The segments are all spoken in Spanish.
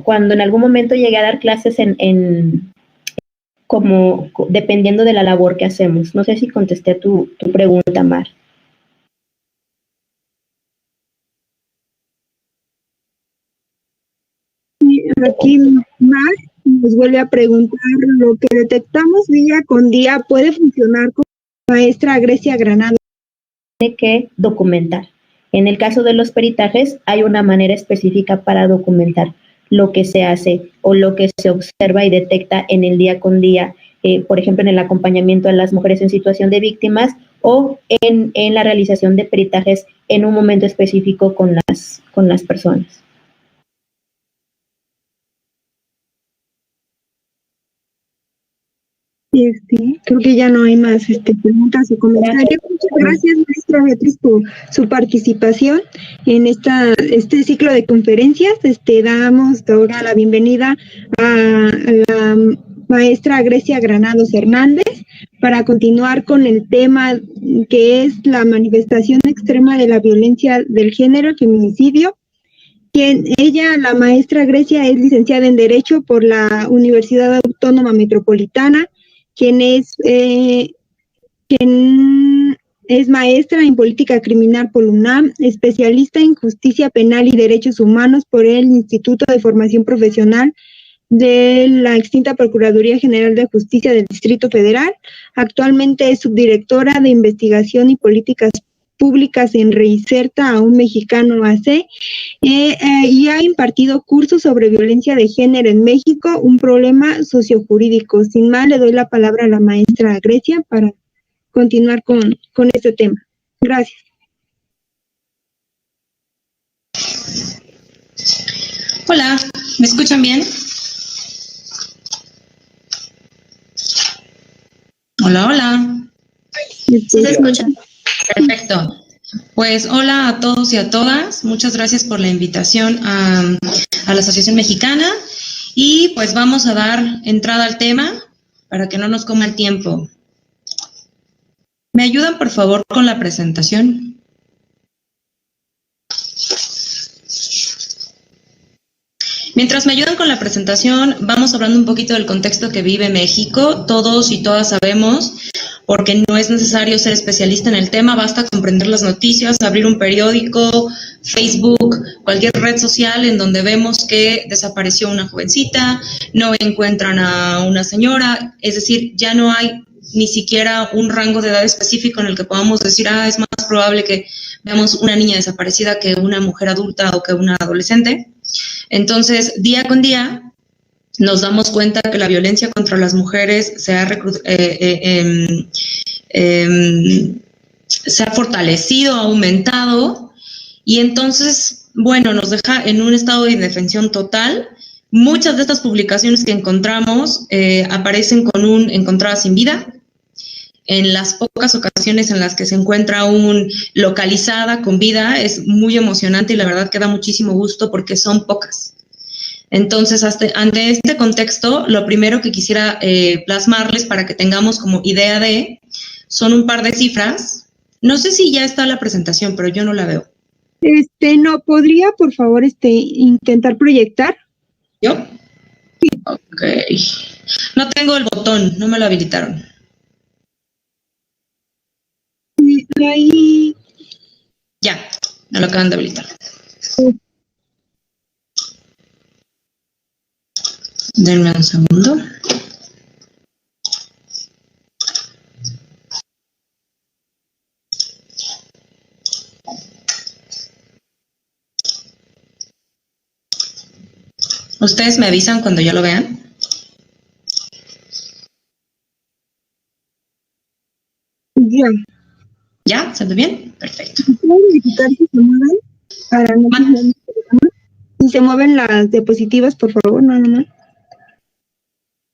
cuando en algún momento llegué a dar clases como dependiendo de la labor que hacemos. No sé si contesté tu pregunta, Mar. Aquí Mar nos vuelve a preguntar, ¿lo que detectamos día con día puede funcionar con la maestra Grecia Granado? Tiene que documentar. En el caso de los peritajes, hay una manera específica para documentar lo que se hace o lo que se observa y detecta en el día con día, por ejemplo, en el acompañamiento a las mujeres en situación de víctimas o en la realización de peritajes en un momento específico con las personas. Creo que ya no hay más preguntas o comentarios. Muchas gracias, maestra Beatriz, por su participación en este ciclo de conferencias. Damos ahora la bienvenida a la maestra Grecia Granados Hernández para continuar con el tema que es la manifestación extrema de la violencia del género, el feminicidio. Ella, la maestra Grecia, es licenciada en Derecho por la Universidad Autónoma Metropolitana, quien es maestra en Política Criminal por UNAM, especialista en Justicia Penal y Derechos Humanos por el Instituto de Formación Profesional de la extinta Procuraduría General de Justicia del Distrito Federal. Actualmente es subdirectora de Investigación y Políticas Públicas en Reinserta a un Mexicano AC, y ha impartido cursos sobre violencia de género en México, un problema sociojurídico. Sin más, le doy la palabra a la maestra Grecia para continuar con este tema. Gracias. Hola, ¿me escuchan bien? Hola, hola. Sí, se escucha. Perfecto. Pues hola a todos y a todas. Muchas gracias por la invitación a la Asociación Mexicana y pues vamos a dar entrada al tema para que no nos coma el tiempo. ¿Me ayudan por favor con la presentación? Mientras me ayudan con la presentación, vamos hablando un poquito del contexto que vive México. Todos y todas sabemos, porque no es necesario ser especialista en el tema, basta comprender las noticias, abrir un periódico, Facebook, cualquier red social en donde vemos que desapareció una jovencita, no encuentran a una señora, es decir, ya no hay ni siquiera un rango de edad específico en el que podamos decir, es más probable que veamos una niña desaparecida que una mujer adulta o que una adolescente. Entonces, día con día, nos damos cuenta que la violencia contra las mujeres se ha fortalecido, ha aumentado, y entonces, bueno, nos deja en un estado de indefensión total. Muchas de estas publicaciones que encontramos aparecen con un encontrada sin vida. En las pocas ocasiones en las que se encuentra aún localizada con vida, es muy emocionante y la verdad que da muchísimo gusto porque son pocas. Entonces, ante este contexto, lo primero que quisiera plasmarles para que tengamos como idea son un par de cifras. No sé si ya está la presentación, pero yo no la veo. ¿No podría, por favor, intentar proyectar? ¿Yo? Sí. Ok. No tengo el botón, no me lo habilitaron. Ahí. Ya, me lo acaban de habilitar. Denme un segundo. ¿Ustedes me avisan cuando ya lo vean? Ya. ¿Ya? ¿Se ve bien? Perfecto. ¿Pueden verificar si se mueven? Para no si se mueven las diapositivas, por favor, no.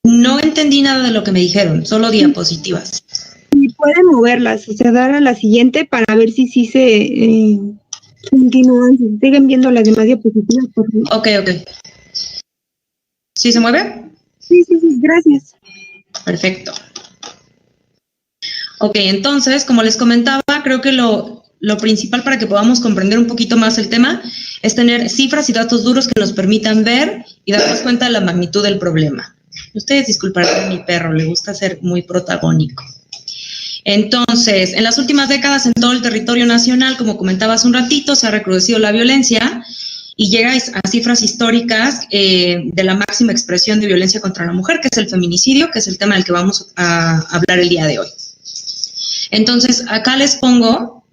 No entendí nada de lo que me dijeron, solo diapositivas. Y pueden moverlas, o sea, dar a la siguiente para ver si sí se continúan, si siguen viendo las demás diapositivas, por favor. Ok. ¿Sí se mueve? Sí, gracias. Perfecto. Ok, entonces, como les comentaba, creo que lo lo principal para que podamos comprender un poquito más el tema es tener cifras y datos duros que nos permitan ver y darnos cuenta de la magnitud del problema. Ustedes disculparán a mi perro, le gusta ser muy protagónico. Entonces, en las últimas décadas en todo el territorio nacional, como comentaba hace un ratito, se ha recrudecido la violencia y llega a cifras históricas de la máxima expresión de violencia contra la mujer, que es el feminicidio, que es el tema del que vamos a hablar el día de hoy. Entonces, acá les pongo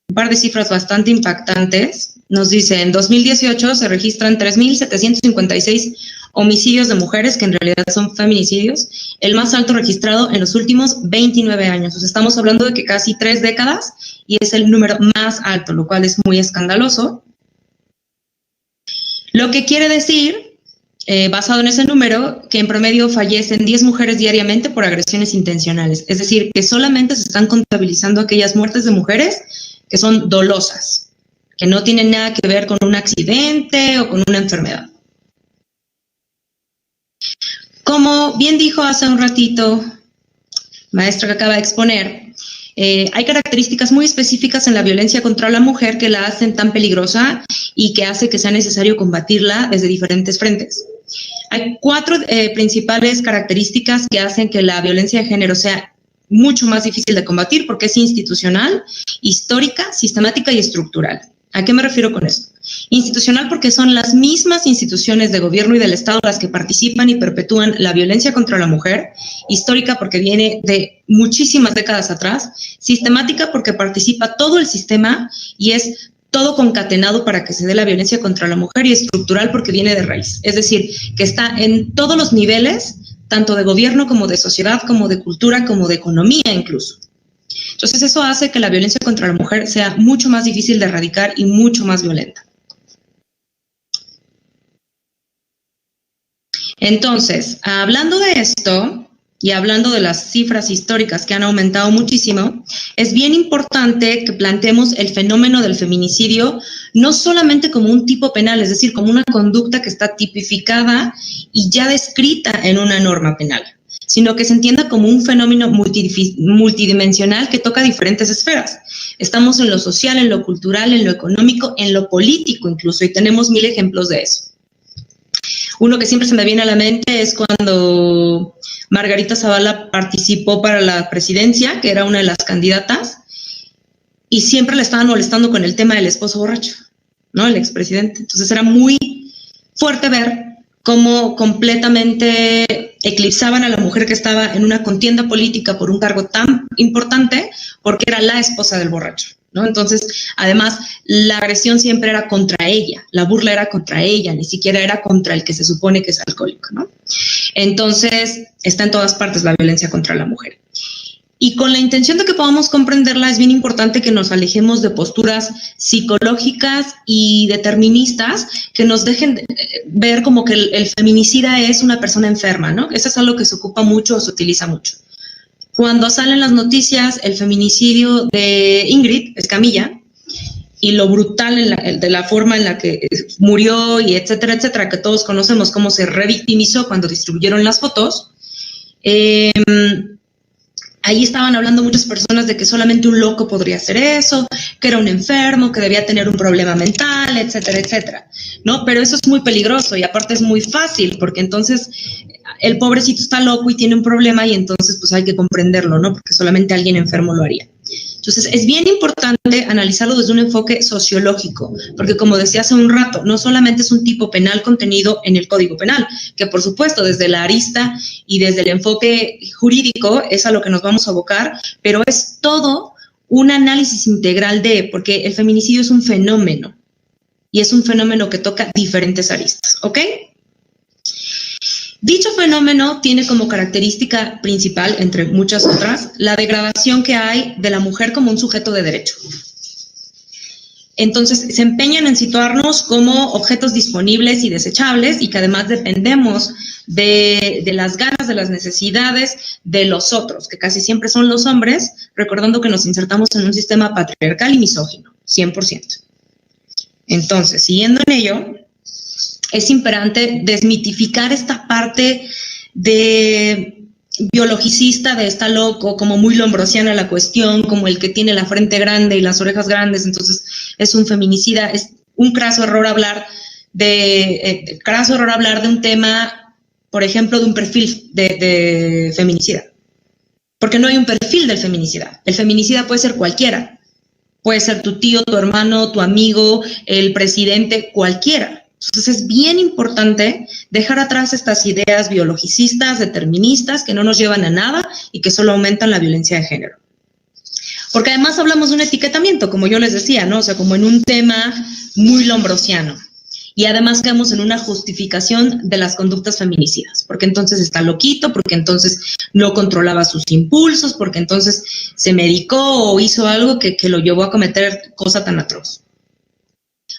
un par de cifras bastante impactantes. Nos dice, en 2018 se registran 3.756 homicidios de mujeres, que en realidad son feminicidios, el más alto registrado en los últimos 29 años. O sea, estamos hablando de que casi 3 décadas y es el número más alto, lo cual es muy escandaloso. Lo que quiere decir, basado en ese número, que en promedio fallecen 10 mujeres diariamente por agresiones intencionales. Es decir, que solamente se están contabilizando aquellas muertes de mujeres que son dolosas, que no tienen nada que ver con un accidente o con una enfermedad. Como bien dijo hace un ratito, maestra que acaba de exponer, hay características muy específicas en la violencia contra la mujer que la hacen tan peligrosa y que hace que sea necesario combatirla desde diferentes frentes. Hay 4 principales características que hacen que la violencia de género sea mucho más difícil de combatir porque es institucional, histórica, sistemática y estructural. ¿A qué me refiero con esto? Institucional porque son las mismas instituciones de gobierno y del Estado las que participan y perpetúan la violencia contra la mujer. Histórica porque viene de muchísimas décadas atrás. Sistemática porque participa todo el sistema y es todo concatenado para que se dé la violencia contra la mujer. Y estructural porque viene de raíz. Es decir, que está en todos los niveles, tanto de gobierno como de sociedad, como de cultura, como de economía incluso. Entonces eso hace que la violencia contra la mujer sea mucho más difícil de erradicar y mucho más violenta. Entonces, hablando de esto y hablando de las cifras históricas que han aumentado muchísimo, es bien importante que planteemos el fenómeno del feminicidio no solamente como un tipo penal, es decir, como una conducta que está tipificada y ya descrita en una norma penal, sino que se entienda como un fenómeno multidimensional que toca diferentes esferas. Estamos en lo social, en lo cultural, en lo económico, en lo político incluso, y tenemos 1000 ejemplos de eso. Uno que siempre se me viene a la mente es cuando Margarita Zavala participó para la presidencia, que era una de las candidatas, y siempre le estaban molestando con el tema del esposo borracho, ¿no? El expresidente. Entonces era muy fuerte ver cómo completamente eclipsaban a la mujer que estaba en una contienda política por un cargo tan importante porque era la esposa del borracho, ¿no? Entonces, además, la agresión siempre era contra ella, la burla era contra ella, ni siquiera era contra el que se supone que es alcohólico, ¿no? Entonces, está en todas partes la violencia contra la mujer. Y con la intención de que podamos comprenderla, es bien importante que nos alejemos de posturas psicológicas y deterministas que nos dejen ver como que el feminicida es una persona enferma, ¿no? Eso es algo que se ocupa mucho o se utiliza mucho. Cuando salen las noticias, el feminicidio de Ingrid Escamilla y lo brutal de la forma en la que murió y etcétera, que todos conocemos cómo se revictimizó cuando distribuyeron las fotos, ahí estaban hablando muchas personas de que solamente un loco podría hacer eso, que era un enfermo, que debía tener un problema mental, etcétera, ¿no? Pero eso es muy peligroso y aparte es muy fácil porque entonces el pobrecito está loco y tiene un problema y entonces pues hay que comprenderlo, ¿no? Porque solamente alguien enfermo lo haría. Entonces es bien importante analizarlo desde un enfoque sociológico, porque como decía hace un rato, no solamente es un tipo penal contenido en el Código Penal, que por supuesto desde la arista y desde el enfoque jurídico es a lo que nos vamos a abocar, pero es todo un análisis integral porque el feminicidio es un fenómeno y es un fenómeno que toca diferentes aristas, ¿ok? Dicho fenómeno tiene como característica principal, entre muchas otras, la degradación que hay de la mujer como un sujeto de derecho. Entonces, se empeñan en situarnos como objetos disponibles y desechables y que además dependemos de las ganas, de las necesidades de los otros, que casi siempre son los hombres, recordando que nos insertamos en un sistema patriarcal y misógino, 100%. Entonces, siguiendo en ello, es imperante desmitificar esta parte de biologicista de está loco, como muy lombrosiana la cuestión, como el que tiene la frente grande y las orejas grandes, entonces es un feminicida. Es un craso error hablar de un tema, por ejemplo, de un perfil de feminicida. Porque no hay un perfil del feminicida. El feminicida puede ser cualquiera. Puede ser tu tío, tu hermano, tu amigo, el presidente, cualquiera. Entonces es bien importante dejar atrás estas ideas biologicistas, deterministas, que no nos llevan a nada y que solo aumentan la violencia de género. Porque además hablamos de un etiquetamiento, como yo les decía, ¿no? O sea, como en un tema muy lombrosiano. Y además caemos en una justificación de las conductas feminicidas, porque entonces está loquito, porque entonces no controlaba sus impulsos, porque entonces se medicó o hizo algo que lo llevó a cometer cosa tan atroz.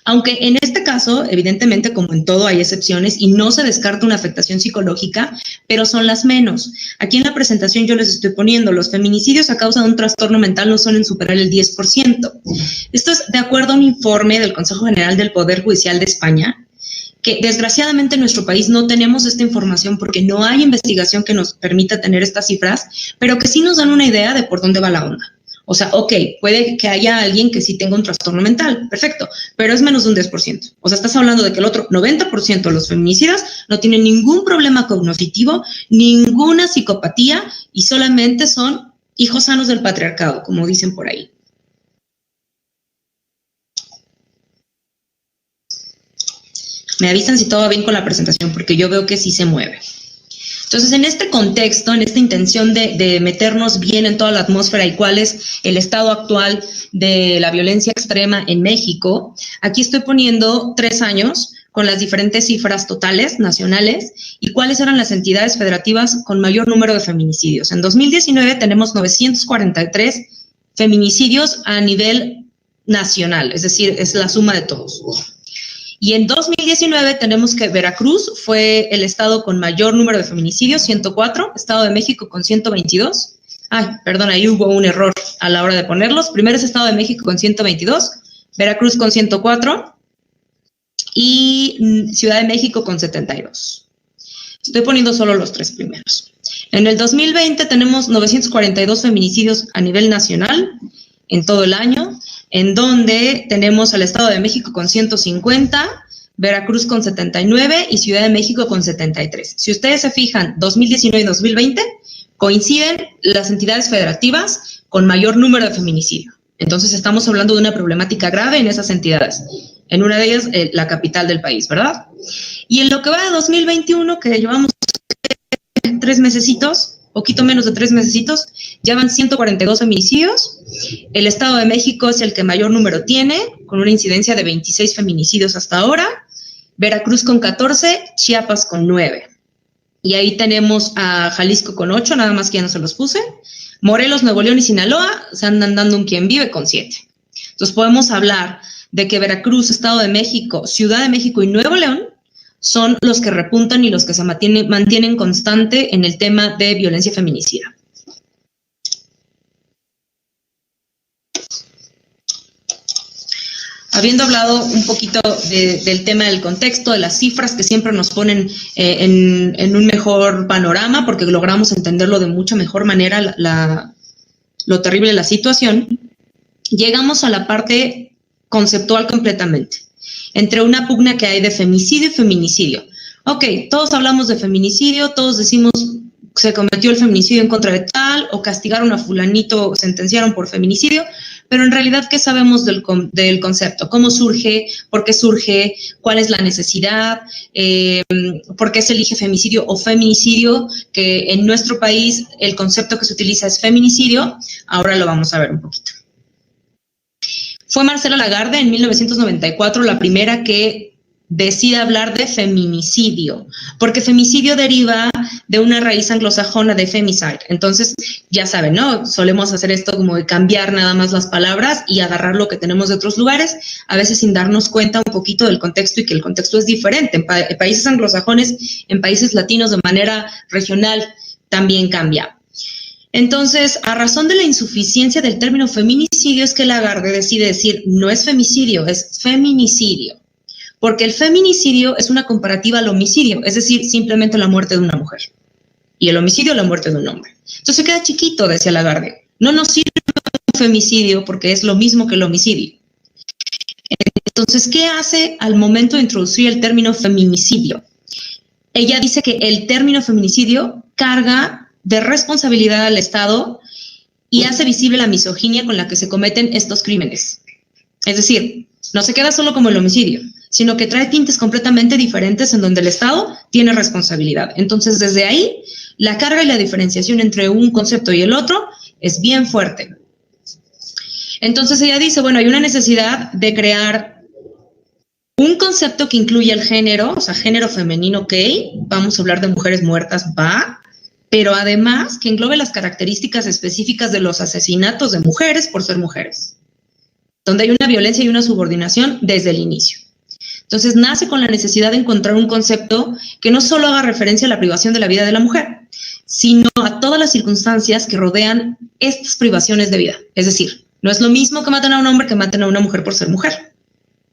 Aunque en este caso, evidentemente, como en todo, hay excepciones y no se descarta una afectación psicológica, pero son las menos. Aquí en la presentación yo les estoy poniendo, los feminicidios a causa de un trastorno mental no suelen superar el 10%. Esto es de acuerdo a un informe del Consejo General del Poder Judicial de España, que desgraciadamente en nuestro país no tenemos esta información porque no hay investigación que nos permita tener estas cifras, pero que sí nos dan una idea de por dónde va la onda. O sea, ok, puede que haya alguien que sí tenga un trastorno mental, perfecto, pero es menos de un 10%. O sea, estás hablando de que el otro 90% de los feminicidas no tienen ningún problema cognitivo, ninguna psicopatía y solamente son hijos sanos del patriarcado, como dicen por ahí. Me avisan si todo va bien con la presentación, porque yo veo que sí se mueve. Entonces, en este contexto, en esta intención de meternos bien en toda la atmósfera y cuál es el estado actual de la violencia extrema en México, aquí estoy poniendo 3 años con las diferentes cifras totales nacionales y cuáles eran las entidades federativas con mayor número de feminicidios. En 2019 tenemos 943 feminicidios a nivel nacional, es decir, es la suma de todos. Y en 2019 tenemos que Veracruz fue el estado con mayor número de feminicidios, 104, Estado de México con 122. Ay, perdón, ahí hubo un error a la hora de ponerlos. Primero es Estado de México con 122, Veracruz con 104 y Ciudad de México con 72. Estoy poniendo solo los 3 primeros. En el 2020 tenemos 942 feminicidios a nivel nacional en todo el año, en donde tenemos al Estado de México con 150, Veracruz con 79 y Ciudad de México con 73. Si ustedes se fijan, 2019 y 2020 coinciden las entidades federativas con mayor número de feminicidio. Entonces estamos hablando de una problemática grave en esas entidades. En una de ellas, la capital del país, ¿verdad? Y en lo que va de 2021, que llevamos 3 mesecitos, poquito menos de 3 mesecitos, ya van 142 feminicidios. El Estado de México es el que mayor número tiene, con una incidencia de 26 feminicidios hasta ahora. Veracruz con 14, Chiapas con 9. Y ahí tenemos a Jalisco con 8, nada más que ya no se los puse. Morelos, Nuevo León y Sinaloa se andan dando un quien vive con 7. Entonces podemos hablar de que Veracruz, Estado de México, Ciudad de México y Nuevo León son los que repuntan y los que se mantienen constante en el tema de violencia feminicida. Habiendo hablado un poquito del tema del contexto, de las cifras que siempre nos ponen en un mejor panorama, porque logramos entenderlo de mucha mejor manera, lo terrible de la situación, llegamos a la parte conceptual completamente, entre una pugna que hay de femicidio y feminicidio. Ok, todos hablamos de feminicidio, todos decimos se cometió el feminicidio en contra de tal, o castigaron a fulanito, sentenciaron por feminicidio, pero en realidad, ¿qué sabemos del concepto? ¿Cómo surge? ¿Por qué surge? ¿Cuál es la necesidad? ¿Por qué se elige femicidio o feminicidio? Que en nuestro país el concepto que se utiliza es feminicidio. Ahora lo vamos a ver un poquito. Fue Marcela Lagarde en 1994 la primera que decide hablar de feminicidio, porque femicidio deriva de una raíz anglosajona de femicide. Entonces, ya saben, ¿no? Solemos hacer esto como de cambiar nada más las palabras y agarrar lo que tenemos de otros lugares, a veces sin darnos cuenta un poquito del contexto y que el contexto es diferente. En países anglosajones, en países latinos de manera regional también cambia. Entonces, a razón de la insuficiencia del término feminicidio es que Lagarde decide decir, no es femicidio, es feminicidio. Porque el feminicidio es una comparativa al homicidio, es decir, simplemente la muerte de una mujer. y el homicidio la muerte de un hombre. Entonces se queda chiquito, decía Lagarde. No nos sirve un femicidio porque es lo mismo que el homicidio. Entonces, ¿qué hace al momento de introducir el término feminicidio? Ella dice que el término feminicidio carga de responsabilidad al Estado y hace visible la misoginia con la que se cometen estos crímenes. Es decir, no se queda solo como el homicidio, sino que trae tintes completamente diferentes en donde el Estado tiene responsabilidad. Entonces, desde ahí, la carga y la diferenciación entre un concepto y el otro es bien fuerte. Entonces, ella dice, bueno, hay una necesidad de crear un concepto que incluya el género, o sea, género femenino, ok, vamos a hablar de mujeres muertas, va, pero además que englobe las características específicas de los asesinatos de mujeres por ser mujeres, donde hay una violencia y una subordinación desde el inicio. Entonces nace con la necesidad de encontrar un concepto que no solo haga referencia a la privación de la vida de la mujer, sino a todas las circunstancias que rodean estas privaciones de vida. Es decir, no es lo mismo que maten a un hombre que maten a una mujer por ser mujer.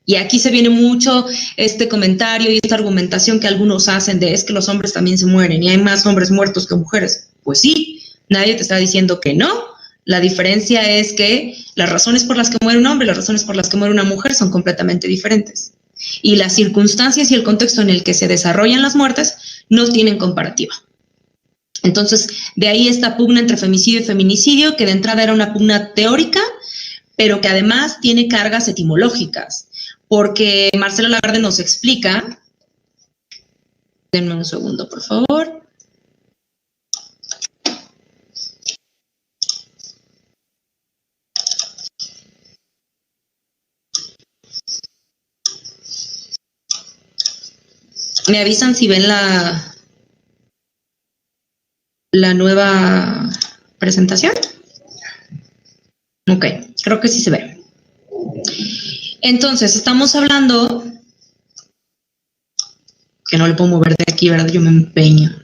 Y aquí se viene mucho este comentario y esta argumentación que algunos hacen de es que los hombres también se mueren y hay más hombres muertos que mujeres. Pues sí, nadie te está diciendo que no. La diferencia es que las razones por las que muere un hombre y las razones por las que muere una mujer son completamente diferentes. Y las circunstancias y el contexto en el que se desarrollan las muertes no tienen comparativa. Entonces, de ahí esta pugna entre femicidio y feminicidio, que de entrada era una pugna teórica, pero que además tiene cargas etimológicas. Porque Marcela Lagarde nos explica, denme un segundo, por favor. ¿Me avisan si ven la nueva presentación? Ok, creo que sí se ve. Entonces, estamos hablando, que no le puedo mover de aquí, ¿verdad? Yo me empeño.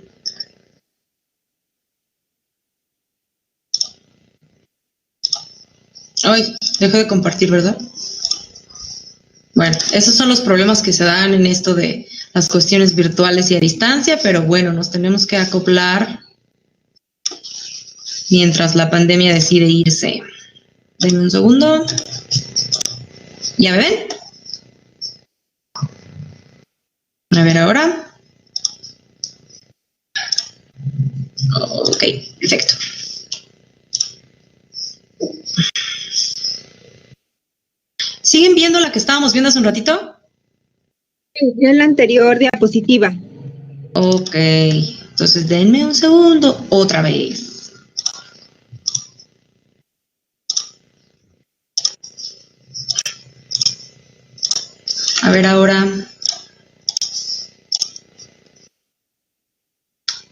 Ay, dejo de compartir, ¿verdad? Bueno, esos son los problemas que se dan en esto de las cuestiones virtuales y a distancia, pero bueno, nos tenemos que acoplar mientras la pandemia decide irse. Denme un segundo. ¿Ya me ven? A ver ahora. Ok, perfecto. ¿Siguen viendo la que estábamos viendo hace un ratito? Sí, en la anterior diapositiva. Ok, entonces denme un segundo, otra vez. A ver ahora.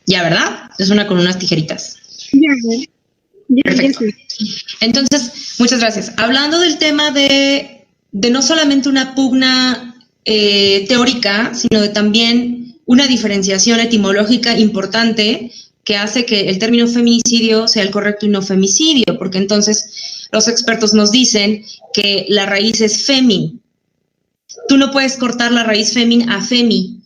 Ya, ¿verdad? Es una con unas tijeritas. Ya. Perfecto. Entonces, muchas gracias. Hablando del tema de no solamente una pugna teórica, sino de también una diferenciación etimológica importante que hace que el término feminicidio sea el correcto y no femicidio, porque entonces los expertos nos dicen que la raíz es femin. Tú no puedes cortar la raíz femin a femi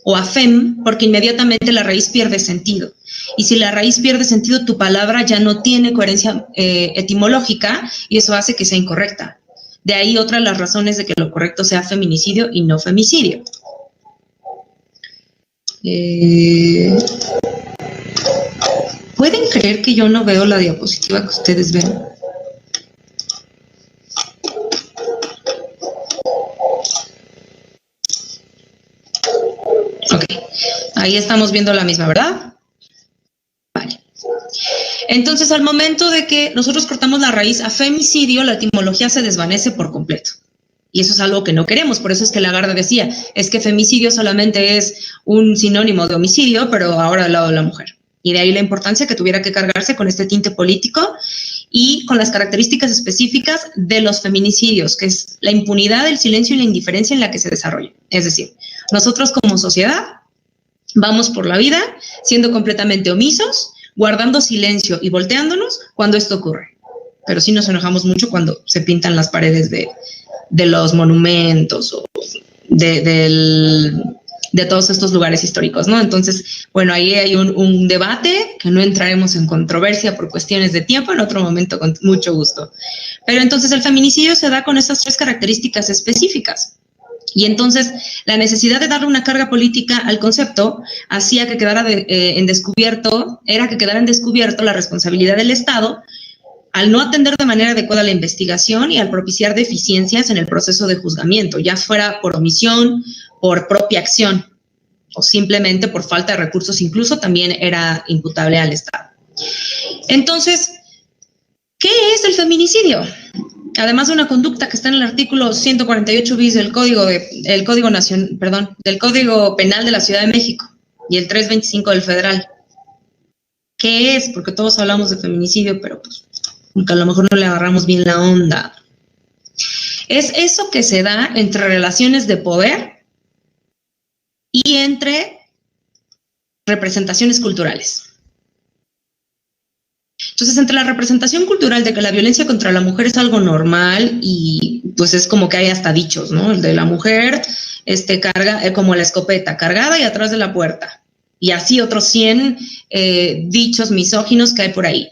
o a fem, porque inmediatamente la raíz pierde sentido. Y si la raíz pierde sentido, tu palabra ya no tiene coherencia etimológica y eso hace que sea incorrecta. De ahí otra de las razones de que lo correcto sea feminicidio y no femicidio. ¿Pueden creer que yo no veo la diapositiva que ustedes ven? Ok, ahí estamos viendo la misma, ¿verdad? Vale. Entonces, al momento de que nosotros cortamos la raíz a femicidio, la etimología se desvanece por completo. Y eso es algo que no queremos, por eso es que Lagarde decía, es que femicidio solamente es un sinónimo de homicidio, pero ahora al lado de la mujer. Y de ahí la importancia que tuviera que cargarse con este tinte político y con las características específicas de los feminicidios, que es la impunidad, el silencio y la indiferencia en la que se desarrollan. Es decir, nosotros como sociedad vamos por la vida siendo completamente omisos, guardando silencio y volteándonos cuando esto ocurre. Pero sí nos enojamos mucho cuando se pintan las paredes de los monumentos o de de todos estos lugares históricos, ¿no? Entonces, bueno, ahí hay un debate que no entraremos en controversia por cuestiones de tiempo, en otro momento con mucho gusto. Pero entonces el feminicidio se da con estas 3 características específicas. Y entonces la necesidad de darle una carga política al concepto hacía que quedara en descubierto la responsabilidad del Estado al no atender de manera adecuada la investigación y al propiciar deficiencias en el proceso de juzgamiento, ya fuera por omisión, por propia acción o simplemente por falta de recursos, incluso también era imputable al Estado. Entonces, ¿qué es el feminicidio? Además de una conducta que está en el artículo 148 bis del Código Penal de la Ciudad de México y el 325 del Federal. ¿Qué es? Porque todos hablamos de feminicidio, pero pues porque a lo mejor no le agarramos bien la onda. Es eso que se da entre relaciones de poder y entre representaciones culturales. Entonces, entre la representación cultural de que la violencia contra la mujer es algo normal y pues es como que hay hasta dichos, ¿no? El de la mujer carga como la escopeta, cargada y atrás de la puerta. Y así otros 100 dichos misóginos que hay por ahí.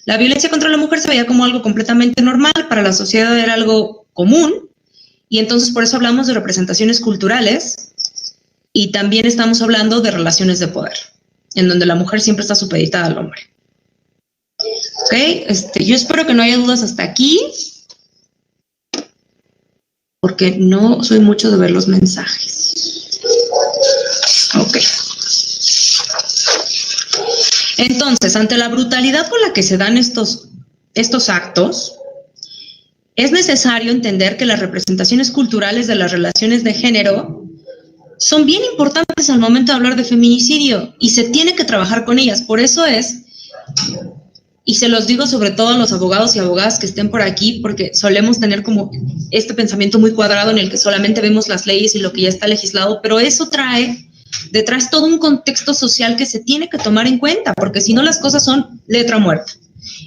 La violencia contra la mujer se veía como algo completamente normal, para la sociedad era algo común, y entonces por eso hablamos de representaciones culturales y también estamos hablando de relaciones de poder, en donde la mujer siempre está supeditada al hombre. Ok, yo espero que no haya dudas hasta aquí, porque no soy mucho de ver los mensajes. Ok. Entonces, ante la brutalidad con la que se dan estos actos, es necesario entender que las representaciones culturales de las relaciones de género son bien importantes al momento de hablar de feminicidio y se tiene que trabajar con ellas. Por eso es, y se los digo sobre todo a los abogados y abogadas que estén por aquí, porque solemos tener como este pensamiento muy cuadrado en el que solamente vemos las leyes y lo que ya está legislado, pero eso trae detrás todo un contexto social que se tiene que tomar en cuenta, porque si no las cosas son letra muerta.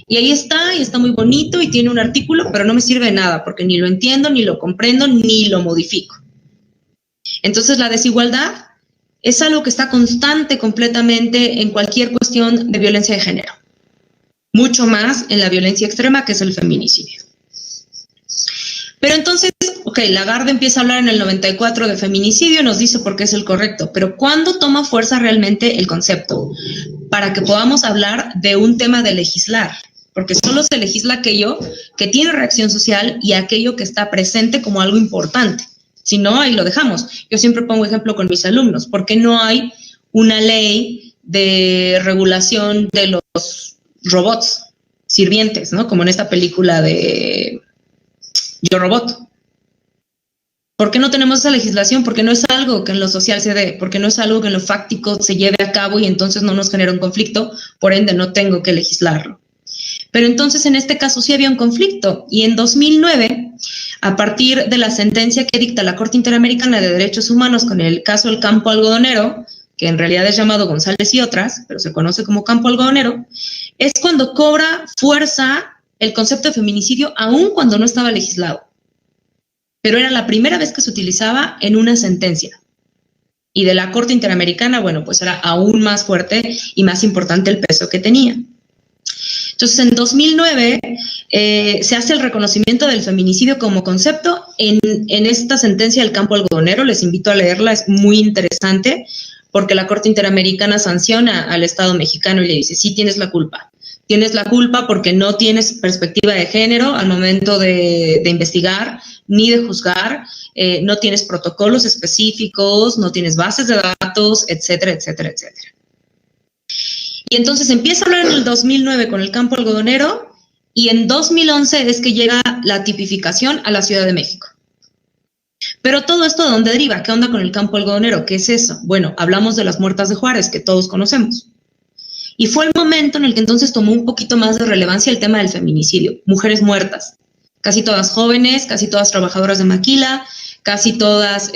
Y ahí está, y está muy bonito, y tiene un artículo, pero no me sirve de nada, porque ni lo entiendo, ni lo comprendo, ni lo modifico. Entonces la desigualdad es algo que está constante completamente en cualquier cuestión de violencia de género. Mucho más en la violencia extrema, que es el feminicidio. Pero entonces, Lagarde empieza a hablar en el 94 de feminicidio, nos dice por qué es el correcto, pero ¿cuándo toma fuerza realmente el concepto? Para que podamos hablar de un tema de legislar, porque solo se legisla aquello que tiene reacción social y aquello que está presente como algo importante. Si no, ahí lo dejamos. Yo siempre pongo ejemplo con mis alumnos, ¿por qué no hay una ley de regulación de los robots sirvientes, ¿no? Como en esta película de Yo Robot. ¿Por qué no tenemos esa legislación? Porque no es algo que en lo social se dé, porque no es algo que en lo fáctico se lleve a cabo y entonces no nos genera un conflicto, por ende no tengo que legislarlo. Pero entonces en este caso sí había un conflicto y en 2009, a partir de la sentencia que dicta la Corte Interamericana de Derechos Humanos con el caso del campo algodonero, que en realidad es llamado González y otras, pero se conoce como campo algodonero, es cuando cobra fuerza el concepto de feminicidio aun cuando no estaba legislado. Pero era la primera vez que se utilizaba en una sentencia. Y de la Corte Interamericana, bueno, pues era aún más fuerte y más importante el peso que tenía. Entonces, en 2009 se hace el reconocimiento del feminicidio como concepto en esta sentencia del campo algodonero. Les invito a leerla, es muy interesante, porque la Corte Interamericana sanciona al Estado mexicano y le dice, sí, tienes la culpa. Tienes la culpa porque no tienes perspectiva de género al momento de investigar ni de juzgar, no tienes protocolos específicos, no tienes bases de datos, etcétera, etcétera, etcétera. Y entonces empieza a hablar en el 2009 con el campo algodonero y en 2011 es que llega la tipificación a la Ciudad de México. Pero todo esto, ¿de dónde deriva? ¿Qué onda con el campo algodonero? ¿Qué es eso? Bueno, hablamos de las muertas de Juárez, que todos conocemos. Y fue el momento en el que entonces tomó un poquito más de relevancia el tema del feminicidio. Mujeres muertas, casi todas jóvenes, casi todas trabajadoras de maquila, casi todas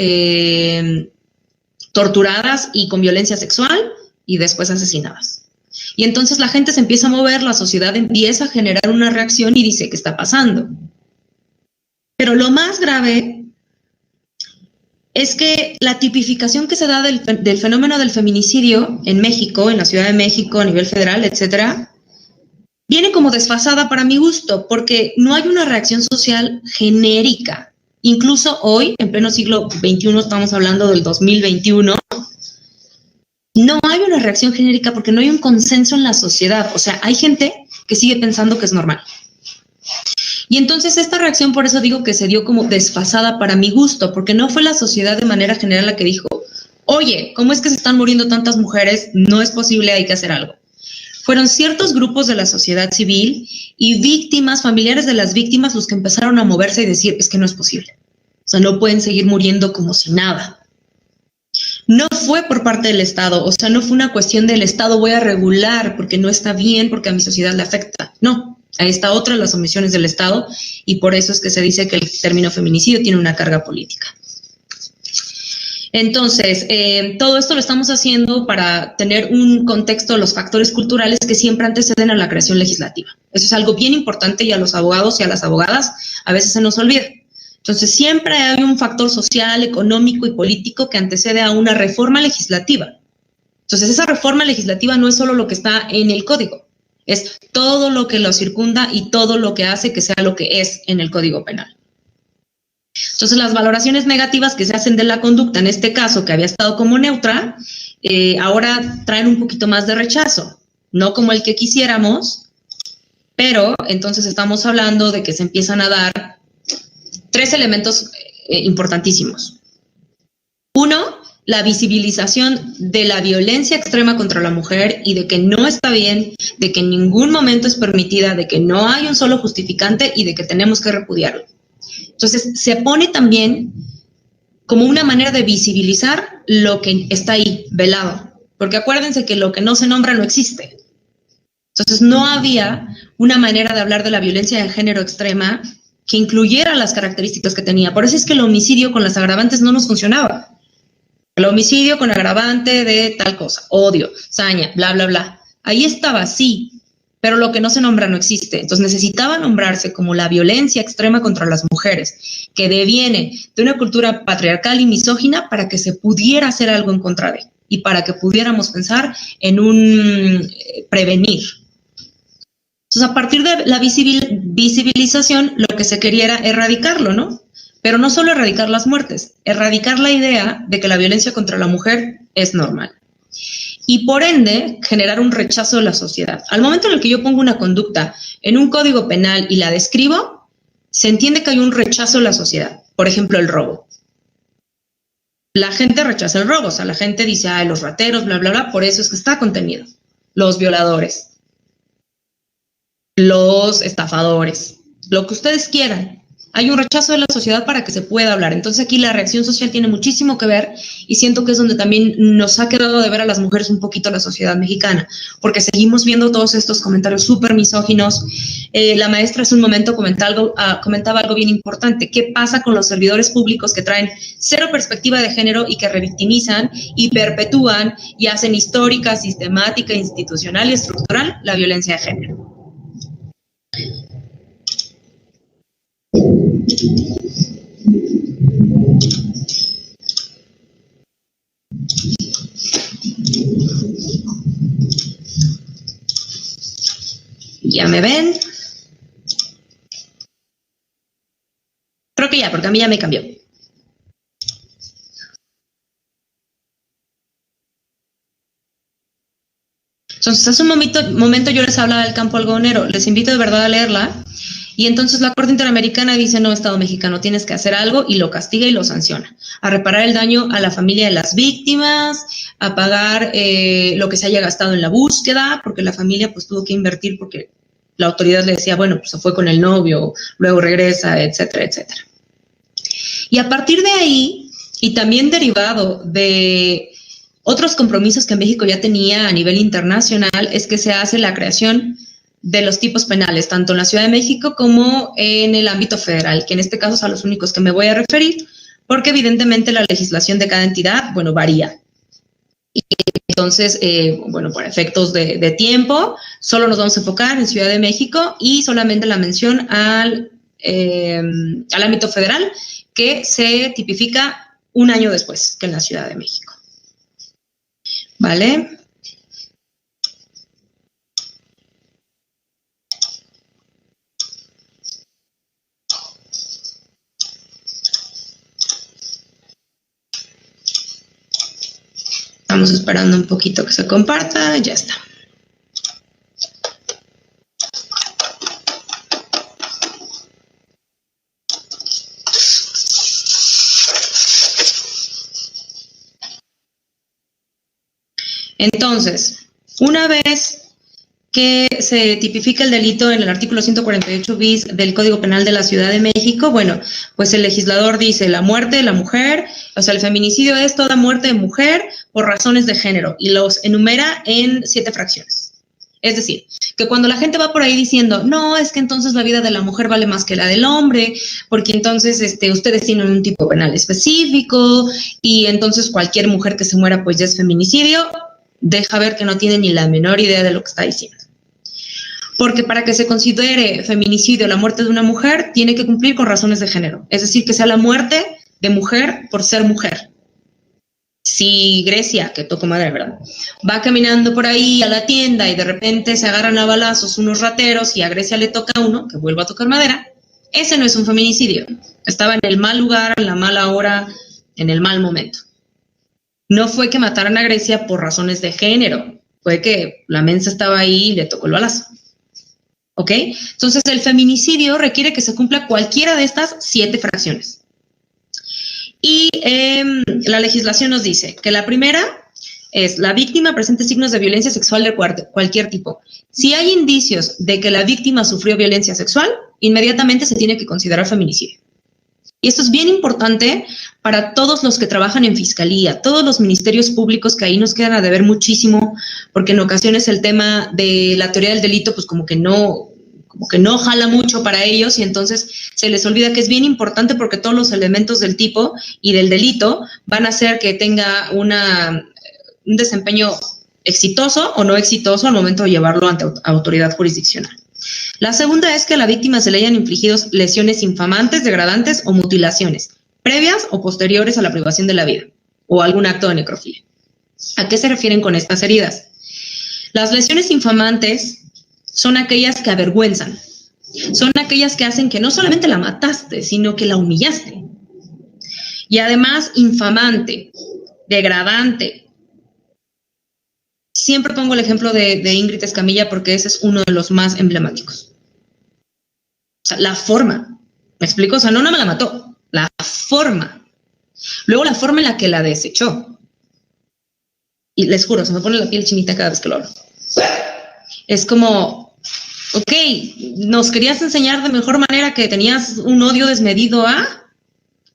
torturadas y con violencia sexual y después asesinadas. Y entonces la gente se empieza a mover, la sociedad empieza a generar una reacción y dice, ¿qué está pasando? Pero lo más grave es que la tipificación que se da del fenómeno del feminicidio en México, en la Ciudad de México, a nivel federal, etcétera, viene como desfasada para mi gusto, porque no hay una reacción social genérica. Incluso hoy, en pleno siglo XXI, estamos hablando del 2021, no hay una reacción genérica porque no hay un consenso en la sociedad. O sea, hay gente que sigue pensando que es normal. Y entonces esta reacción, por eso digo que se dio como desfasada para mi gusto, porque no fue la sociedad de manera general la que dijo, oye, ¿cómo es que se están muriendo tantas mujeres? No es posible, hay que hacer algo. Fueron ciertos grupos de la sociedad civil y víctimas, familiares de las víctimas, los que empezaron a moverse y decir, es que no es posible. O sea, no pueden seguir muriendo como si nada. No fue por parte del Estado, o sea, no fue una cuestión del Estado voy a regular porque no está bien, porque a mi sociedad le afecta. No. Ahí está otra de las omisiones del Estado y por eso es que se dice que el término feminicidio tiene una carga política. Entonces, todo esto lo estamos haciendo para tener un contexto de los factores culturales que siempre anteceden a la creación legislativa. Eso es algo bien importante y a los abogados y a las abogadas a veces se nos olvida. Entonces, siempre hay un factor social, económico y político que antecede a una reforma legislativa. Entonces, esa reforma legislativa no es solo lo que está en el código. Es todo lo que lo circunda y todo lo que hace que sea lo que es en el Código Penal. Entonces, las valoraciones negativas que se hacen de la conducta, en este caso, que había estado como neutra, ahora traen un poquito más de rechazo. No como el que quisiéramos, pero entonces estamos hablando de que se empiezan a dar 3 elementos importantísimos. 1, la visibilización de la violencia extrema contra la mujer y de que no está bien, de que en ningún momento es permitida, de que no hay un solo justificante y de que tenemos que repudiarlo. Entonces, se pone también como una manera de visibilizar lo que está ahí, velado. Porque acuérdense que lo que no se nombra no existe. Entonces, no había una manera de hablar de la violencia de género extrema que incluyera las características que tenía. Por eso es que el homicidio con las agravantes no nos funcionaba. El homicidio con agravante de tal cosa, odio, saña, bla, bla, bla. Ahí estaba, sí, pero lo que no se nombra no existe. Entonces necesitaba nombrarse como la violencia extrema contra las mujeres, que deviene de una cultura patriarcal y misógina para que se pudiera hacer algo en contra de, y para que pudiéramos pensar en un prevenir. Entonces, a partir de la visibilización, lo que se quería era erradicarlo, ¿no? Pero no solo erradicar las muertes, erradicar la idea de que la violencia contra la mujer es normal. Y por ende, generar un rechazo de la sociedad. Al momento en el que yo pongo una conducta en un código penal y la describo, se entiende que hay un rechazo de la sociedad. Por ejemplo, el robo. La gente rechaza el robo, o sea, la gente dice, ay, los rateros, bla, bla, bla, por eso es que está contenido. Los violadores, los estafadores, lo que ustedes quieran. Hay un rechazo de la sociedad para que se pueda hablar. Entonces aquí la reacción social tiene muchísimo que ver y siento que es donde también nos ha quedado de ver a las mujeres un poquito la sociedad mexicana, porque seguimos viendo todos estos comentarios súper misóginos. La maestra hace un momento comentaba algo bien importante. ¿Qué pasa con los servidores públicos que traen cero perspectiva de género y que revictimizan y perpetúan y hacen histórica, sistemática, institucional y estructural la violencia de género? ¿Ya me ven? Creo que ya, porque a mí ya me cambió. Entonces, hace un momento yo les hablaba del campo algodonero. Les invito de verdad a leerla. Y entonces la Corte Interamericana dice, no, Estado mexicano, tienes que hacer algo, y lo castiga y lo sanciona. A reparar el daño a la familia de las víctimas, a pagar lo que se haya gastado en la búsqueda, porque la familia pues tuvo que invertir porque la autoridad le decía, bueno, pues se fue con el novio, luego regresa, etcétera, etcétera. Y a partir de ahí, y también derivado de otros compromisos que México ya tenía a nivel internacional, es que se hace la creación de los tipos penales, tanto en la Ciudad de México como en el ámbito federal, que en este caso son los únicos que me voy a referir, porque evidentemente la legislación de cada entidad, bueno, varía. Y entonces, bueno, por efectos de tiempo, solo nos vamos a enfocar en Ciudad de México y solamente la mención al ámbito federal, que se tipifica un año después que en la Ciudad de México. ¿Vale? Estamos esperando un poquito que se comparta, ya está. Entonces, una vez que se tipifica el delito en el artículo 148 bis del Código Penal de la Ciudad de México, bueno, pues el legislador dice la muerte de la mujer, o sea, el feminicidio es toda muerte de mujer por razones de género y los enumera en 7 fracciones. Es decir, que cuando la gente va por ahí diciendo, no, es que entonces la vida de la mujer vale más que la del hombre, porque entonces ustedes tienen un tipo penal específico y entonces cualquier mujer que se muera pues ya es feminicidio, deja ver que no tiene ni la menor idea de lo que está diciendo. Porque para que se considere feminicidio la muerte de una mujer, tiene que cumplir con razones de género. Es decir, que sea la muerte de mujer por ser mujer. Si Grecia, que toco madre, ¿verdad?, va caminando por ahí a la tienda y de repente se agarran a balazos unos rateros y a Grecia le toca uno, que vuelva a tocar madera, ese no es un feminicidio. Estaba en el mal lugar, en la mala hora, en el mal momento. No fue que mataran a Grecia por razones de género, fue que la mensa estaba ahí y le tocó el balazo. ¿Ok? Entonces, el feminicidio requiere que se cumpla cualquiera de estas 7 fracciones. Y la legislación nos dice que la primera es la víctima presente signos de violencia sexual de cualquier tipo. Si hay indicios de que la víctima sufrió violencia sexual, inmediatamente se tiene que considerar feminicidio. Y esto es bien importante para todos los que trabajan en fiscalía, todos los ministerios públicos que ahí nos quedan a deber muchísimo, porque en ocasiones el tema de la teoría del delito pues como que no jala mucho para ellos y entonces se les olvida que es bien importante porque todos los elementos del tipo y del delito van a hacer que tenga un desempeño exitoso o no exitoso al momento de llevarlo ante autoridad jurisdiccional. La segunda es que a la víctima se le hayan infligido lesiones infamantes, degradantes o mutilaciones, previas o posteriores a la privación de la vida, o algún acto de necrofilia. ¿A qué se refieren con estas heridas? Las lesiones infamantes son aquellas que avergüenzan, son aquellas que hacen que no solamente la mataste, sino que la humillaste. Y además, infamante, degradante. Siempre pongo el ejemplo de Ingrid Escamilla porque ese es uno de los más emblemáticos. O sea, la forma, ¿me explico? O sea, no me la mató, la forma. Luego la forma en la que la desechó. Y les juro, se me pone la piel chinita cada vez que lo hablo. Es como, ok, ¿nos querías enseñar de mejor manera que tenías un odio desmedido a?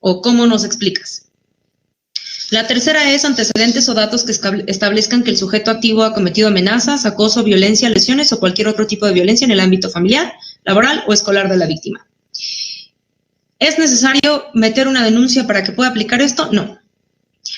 ¿O cómo nos explicas? La tercera es antecedentes o datos que establezcan que el sujeto activo ha cometido amenazas, acoso, violencia, lesiones o cualquier otro tipo de violencia en el ámbito familiar, laboral o escolar de la víctima. ¿Es necesario meter una denuncia para que pueda aplicar esto? No.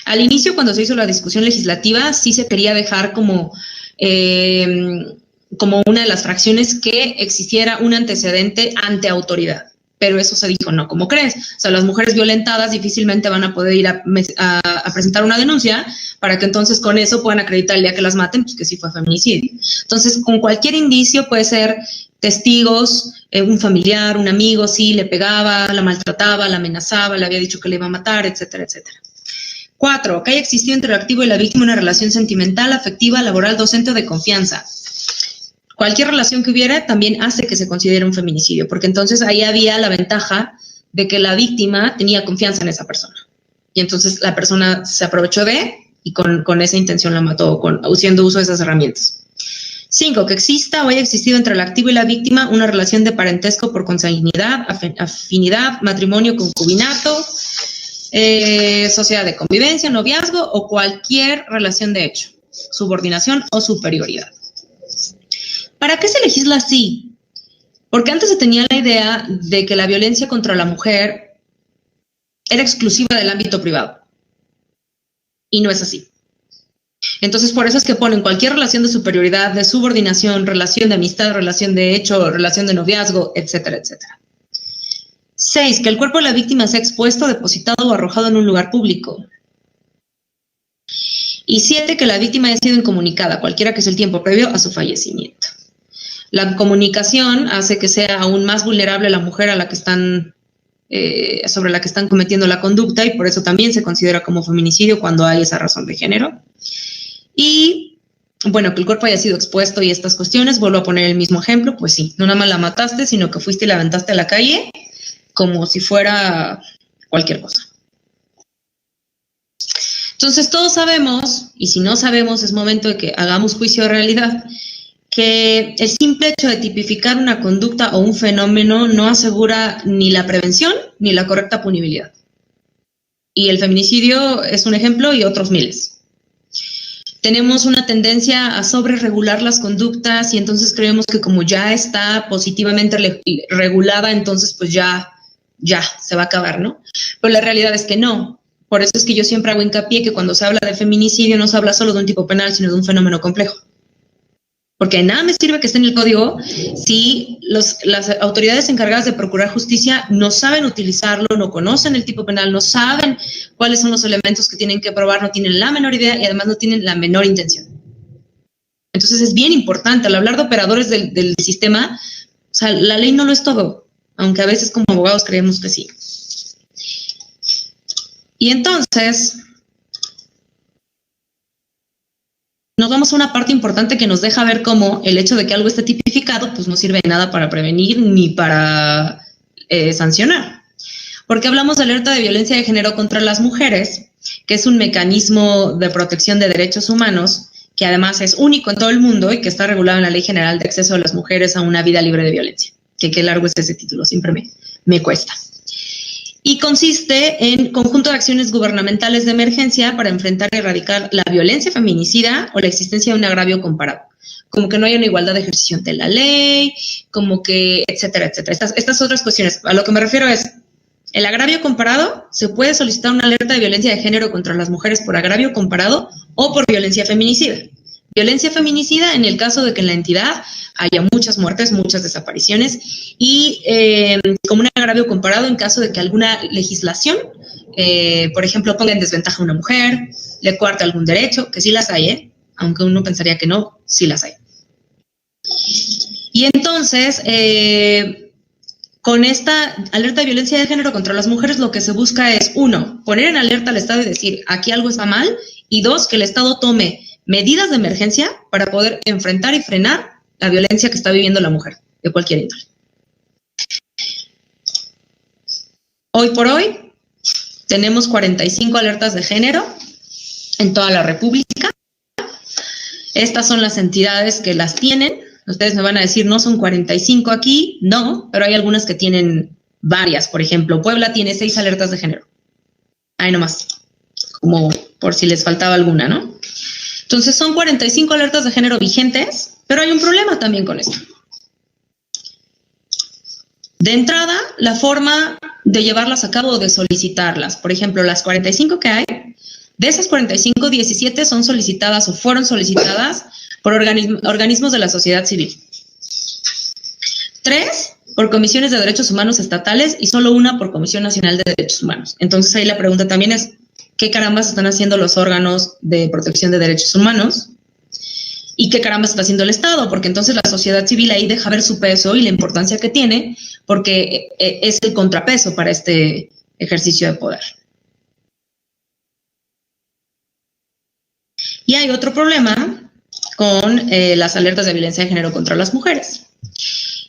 Al inicio, cuando se hizo la discusión legislativa, sí se quería dejar como una de las fracciones que existiera un antecedente ante autoridad. Pero eso se dijo, no, ¿cómo crees? O sea, las mujeres violentadas difícilmente van a poder ir a presentar una denuncia para que entonces con eso puedan acreditar el día que las maten, pues que sí fue feminicidio. Entonces, con cualquier indicio puede ser testigos, un familiar, un amigo, sí, le pegaba, la maltrataba, la amenazaba, le había dicho que le iba a matar, etcétera, etcétera. 4, que haya existido entre el activo y la víctima una relación sentimental, afectiva, laboral, docente o de confianza. Cualquier relación que hubiera también hace que se considere un feminicidio, porque entonces ahí había la ventaja de que la víctima tenía confianza en esa persona. Y entonces la persona se aprovechó y con esa intención la mató, haciendo uso de esas herramientas. 5, que exista o haya existido entre el activo y la víctima una relación de parentesco por consanguinidad, afinidad, matrimonio, concubinato, sociedad de convivencia, noviazgo o cualquier relación de hecho, subordinación o superioridad. ¿Para qué se legisla así? Porque antes se tenía la idea de que la violencia contra la mujer era exclusiva del ámbito privado. Y no es así. Entonces, por eso es que ponen cualquier relación de superioridad, de subordinación, relación de amistad, relación de hecho, relación de noviazgo, etcétera, etcétera. 6, que el cuerpo de la víctima sea expuesto, depositado o arrojado en un lugar público. Y 7, que la víctima haya sido incomunicada, cualquiera que sea el tiempo previo a su fallecimiento. La comunicación hace que sea aún más vulnerable la mujer a la que están, sobre la que están cometiendo la conducta, y por eso también se considera como feminicidio cuando hay esa razón de género. Y, bueno, que el cuerpo haya sido expuesto y estas cuestiones, vuelvo a poner el mismo ejemplo, pues sí, no nada más la mataste, sino que fuiste y la aventaste a la calle como si fuera cualquier cosa. Entonces todos sabemos, y si no sabemos es momento de que hagamos juicio de realidad, que el simple hecho de tipificar una conducta o un fenómeno no asegura ni la prevención ni la correcta punibilidad. Y el feminicidio es un ejemplo y otros miles. Tenemos una tendencia a sobreregular las conductas y entonces creemos que como ya está positivamente regulada, entonces pues ya se va a acabar, ¿no? Pero la realidad es que no. Por eso es que yo siempre hago hincapié que cuando se habla de feminicidio no se habla solo de un tipo penal, sino de un fenómeno complejo. Porque de nada me sirve que esté en el código si las autoridades encargadas de procurar justicia no saben utilizarlo, no conocen el tipo penal, no saben cuáles son los elementos que tienen que probar, no tienen la menor idea y además no tienen la menor intención. Entonces es bien importante, al hablar de operadores del sistema, o sea, la ley no lo es todo, aunque a veces como abogados creemos que sí. Y entonces nos vamos a una parte importante que nos deja ver cómo el hecho de que algo esté tipificado pues no sirve de nada para prevenir ni para sancionar. Porque hablamos de alerta de violencia de género contra las mujeres, que es un mecanismo de protección de derechos humanos que además es único en todo el mundo y que está regulado en la Ley General de Acceso de las Mujeres a una Vida Libre de Violencia. Que qué largo es ese título, siempre me cuesta. Y consiste en conjunto de acciones gubernamentales de emergencia para enfrentar y erradicar la violencia feminicida o la existencia de un agravio comparado. Como que no haya una igualdad de ejercicio ante la ley, como que, etcétera, etcétera. Estas otras cuestiones. A lo que me refiero es, el agravio comparado, se puede solicitar una alerta de violencia de género contra las mujeres por agravio comparado o por violencia feminicida. Violencia feminicida en el caso de que en la entidad haya muchas muertes, muchas desapariciones y como un agravio comparado en caso de que alguna legislación, por ejemplo, ponga en desventaja a una mujer, le coarte algún derecho, que sí las hay, aunque uno pensaría que no, sí las hay. Y entonces, con esta alerta de violencia de género contra las mujeres, lo que se busca es, 1, poner en alerta al Estado y decir, aquí algo está mal, y 2, que el Estado tome medidas de emergencia para poder enfrentar y frenar la violencia que está viviendo la mujer, de cualquier índole. Hoy por hoy, tenemos 45 alertas de género en toda la República. Estas son las entidades que las tienen. Ustedes me van a decir, no son 45 aquí, no, pero hay algunas que tienen varias. Por ejemplo, Puebla tiene 6 alertas de género. Ahí nomás, como por si les faltaba alguna, ¿no? Entonces son 45 alertas de género vigentes, pero hay un problema también con esto. De entrada, la forma de llevarlas a cabo o de solicitarlas. Por ejemplo, las 45 que hay, de esas 45, 17 son solicitadas o fueron solicitadas por organismos de la sociedad civil. 3 por comisiones de derechos humanos estatales y solo 1 por Comisión Nacional de Derechos Humanos. Entonces ahí la pregunta también es, ¿qué carambas están haciendo los órganos de protección de derechos humanos? ¿Y qué carambas está haciendo el Estado? Porque entonces la sociedad civil ahí deja ver su peso y la importancia que tiene, porque es el contrapeso para este ejercicio de poder. Y hay otro problema con las alertas de violencia de género contra las mujeres,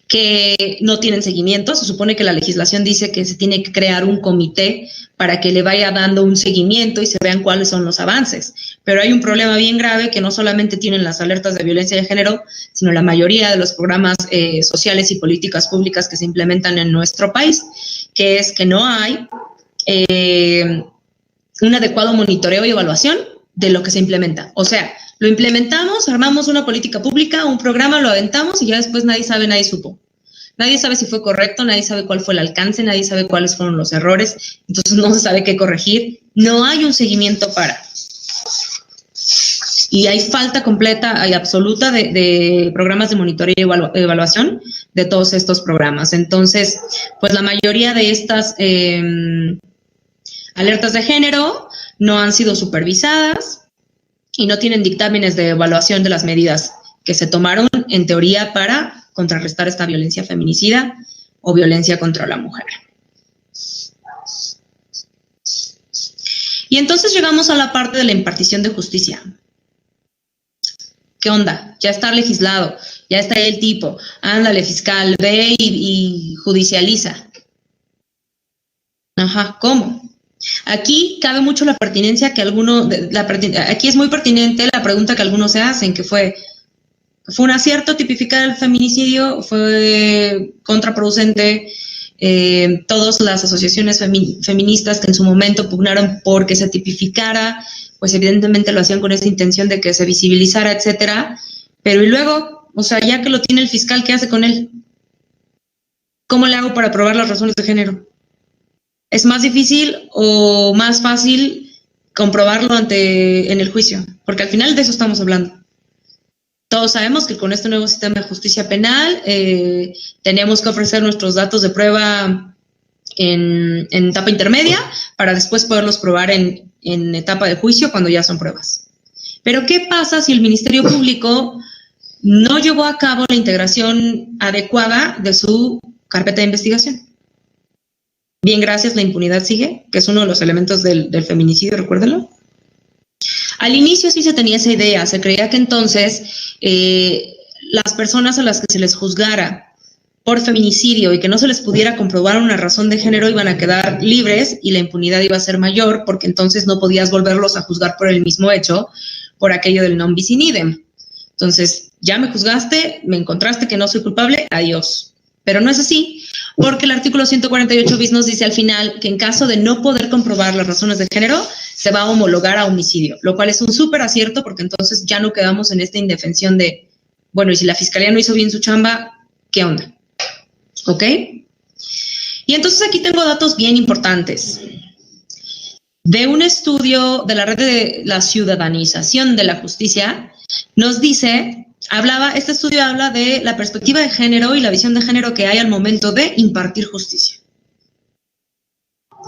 que no tienen seguimiento. Se supone que la legislación dice que se tiene que crear un comité para que le vaya dando un seguimiento y se vean cuáles son los avances. Pero hay un problema bien grave que no solamente tienen las alertas de violencia de género, sino la mayoría de los programas sociales y políticas públicas que se implementan en nuestro país, que es que no hay un adecuado monitoreo y evaluación de lo que se implementa. O sea, lo implementamos, armamos una política pública, un programa, lo aventamos y ya después nadie sabe, nadie supo. Nadie sabe si fue correcto, nadie sabe cuál fue el alcance, nadie sabe cuáles fueron los errores, entonces no se sabe qué corregir. No hay un seguimiento para. Y hay falta completa y absoluta de programas de monitoreo y evaluación de todos estos programas. Entonces, pues la mayoría de estas alertas de género no han sido supervisadas y no tienen dictámenes de evaluación de las medidas que se tomaron, en teoría, para contrarrestar esta violencia feminicida o violencia contra la mujer. Y entonces llegamos a la parte de la impartición de justicia. ¿Qué onda? Ya está legislado, ya está ahí el tipo. Ándale, fiscal, ve y judicializa. Ajá, ¿cómo? Aquí cabe mucho la pertinencia que aquí es muy pertinente la pregunta que algunos se hacen, que ¿fue un acierto tipificar el feminicidio? ¿Fue contraproducente? Todas las asociaciones feministas que en su momento pugnaron porque se tipificara, pues evidentemente lo hacían con esa intención de que se visibilizara, etcétera. Pero y luego, o sea, ya que lo tiene el fiscal, ¿qué hace con él? ¿Cómo le hago para probar las razones de género? ¿Es más difícil o más fácil comprobarlo en el juicio? Porque al final de eso estamos hablando. Todos sabemos que con este nuevo sistema de justicia penal tenemos que ofrecer nuestros datos de prueba en etapa intermedia para después poderlos probar en etapa de juicio cuando ya son pruebas. Pero ¿qué pasa si el Ministerio Público no llevó a cabo la integración adecuada de su carpeta de investigación? Bien, gracias, la impunidad sigue, que es uno de los elementos del feminicidio, recuérdenlo. Al inicio sí se tenía esa idea, se creía que entonces las personas a las que se les juzgara por feminicidio y que no se les pudiera comprobar una razón de género iban a quedar libres y la impunidad iba a ser mayor, porque entonces no podías volverlos a juzgar por el mismo hecho, por aquello del non bis in idem. Entonces, ya me juzgaste, me encontraste que no soy culpable, adiós. Pero no es así, porque el artículo 148 bis nos dice al final que en caso de no poder comprobar las razones de género, se va a homologar a homicidio, lo cual es un súper acierto porque entonces ya no quedamos en esta indefensión de, bueno, y si la fiscalía no hizo bien su chamba, ¿qué onda? ¿Ok? Y entonces aquí tengo datos bien importantes. De un estudio de la red de la ciudadanización de la justicia, nos dice, este estudio habla de la perspectiva de género y la visión de género que hay al momento de impartir justicia.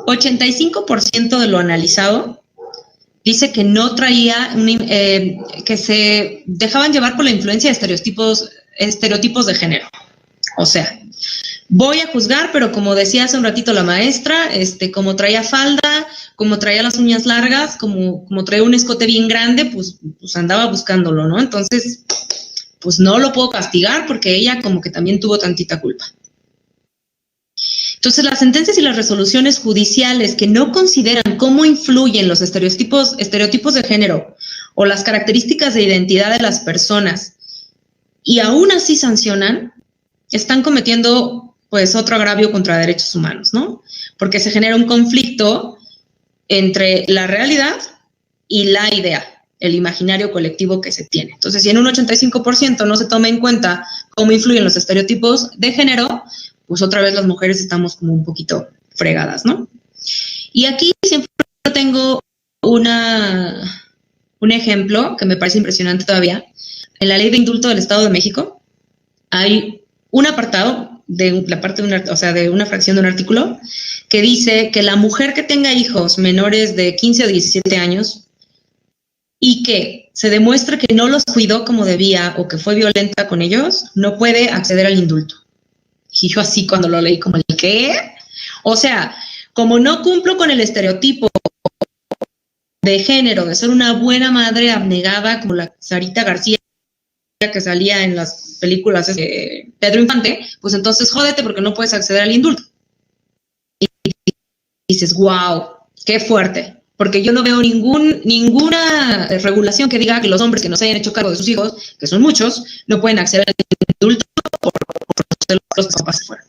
85% de lo analizado dice que no traía, que se dejaban llevar por la influencia de estereotipos de género. O sea, voy a juzgar, pero como decía hace un ratito la maestra, como traía falda, como traía las uñas largas, como traía un escote bien grande, pues andaba buscándolo, ¿no? Entonces, pues no lo puedo castigar porque ella como que también tuvo tantita culpa. Entonces, las sentencias y las resoluciones judiciales que no consideran cómo influyen los estereotipos de género o las características de identidad de las personas y aún así sancionan, están cometiendo pues otro agravio contra derechos humanos, ¿no? Porque se genera un conflicto entre la realidad y la idea, el imaginario colectivo que se tiene. Entonces, si en un 85% no se toma en cuenta cómo influyen los estereotipos de género, pues otra vez las mujeres estamos como un poquito fregadas, ¿no? Y aquí siempre tengo un ejemplo que me parece impresionante todavía. En la ley de indulto del Estado de México hay un apartado de la parte de una fracción de un artículo que dice que la mujer que tenga hijos menores de 15 o 17 años y que se demuestre que no los cuidó como debía o que fue violenta con ellos, no puede acceder al indulto. Y yo así cuando lo leí como, ¿qué? O sea, como no cumplo con el estereotipo de género, de ser una buena madre abnegada como la Sarita García que salía en las películas de Pedro Infante, pues entonces jódete porque no puedes acceder al indulto. Y dices, wow, qué fuerte. Porque yo no veo ninguna regulación que diga que los hombres que no se hayan hecho cargo de sus hijos, que son muchos, no pueden acceder al indulto por los que papás se fueron.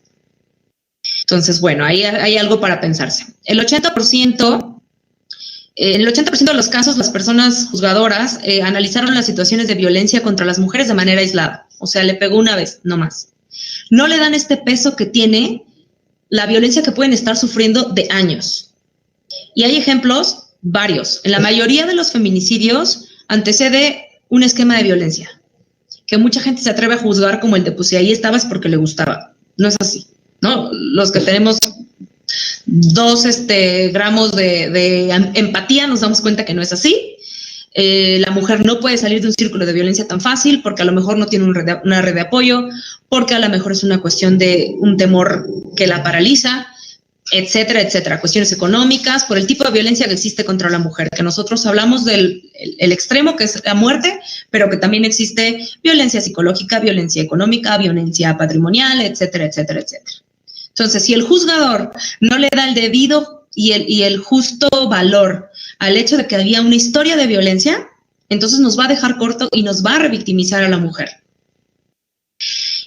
Entonces, bueno, ahí hay algo para pensarse. En el 80% de los casos, las personas juzgadoras analizaron las situaciones de violencia contra las mujeres de manera aislada. O sea, le pegó una vez, no más. No le dan este peso que tiene la violencia que pueden estar sufriendo de años. Y hay ejemplos varios. En la mayoría de los feminicidios antecede un esquema de violencia, que mucha gente se atreve a juzgar como el de, pues si ahí estabas porque le gustaba. No es así, ¿no? Los que tenemos 2 gramos de empatía nos damos cuenta que no es así. La mujer no puede salir de un círculo de violencia tan fácil porque a lo mejor no tiene una red de apoyo, porque a lo mejor es una cuestión de un temor que la paraliza, etcétera, etcétera. Cuestiones económicas, por el tipo de violencia que existe contra la mujer, que nosotros hablamos del el extremo, que es la muerte, pero que también existe violencia psicológica, violencia económica, violencia patrimonial, etcétera, etcétera, etcétera. Entonces, si el juzgador no le da el debido y el justo valor al hecho de que había una historia de violencia, entonces nos va a dejar corto y nos va a revictimizar a la mujer.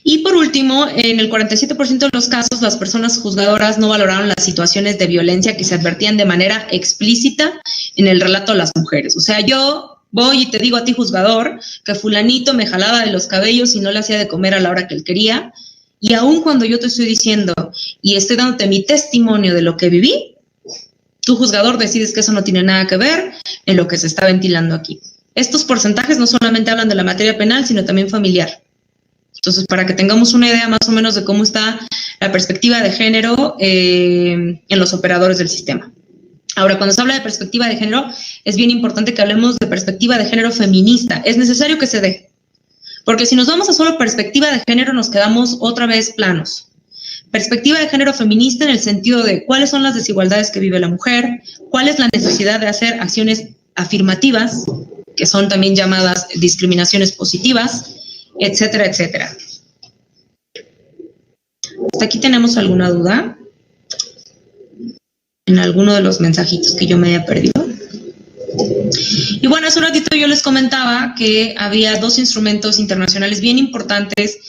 Y por último, en el 47% de los casos, las personas juzgadoras no valoraron las situaciones de violencia que se advertían de manera explícita en el relato a las mujeres. O sea, yo voy y te digo a ti, juzgador, que fulanito me jalaba de los cabellos y no le hacía de comer a la hora que él quería, y aun cuando yo te estoy diciendo y estoy dándote mi testimonio de lo que viví, tú, juzgador, decides que eso no tiene nada que ver en lo que se está ventilando aquí. Estos porcentajes no solamente hablan de la materia penal, sino también familiar. Entonces, para que tengamos una idea más o menos de cómo está la perspectiva de género en los operadores del sistema. Ahora, cuando se habla de perspectiva de género, es bien importante que hablemos de perspectiva de género feminista. Es necesario que se dé. Porque si nos vamos a solo perspectiva de género, nos quedamos otra vez planos. Perspectiva de género feminista en el sentido de cuáles son las desigualdades que vive la mujer, cuál es la necesidad de hacer acciones afirmativas, que son también llamadas discriminaciones positivas, etcétera, etcétera. ¿Hasta aquí tenemos alguna duda? En alguno de los mensajitos que yo me haya perdido. Y bueno, hace un ratito yo les comentaba que había 2 instrumentos internacionales bien importantes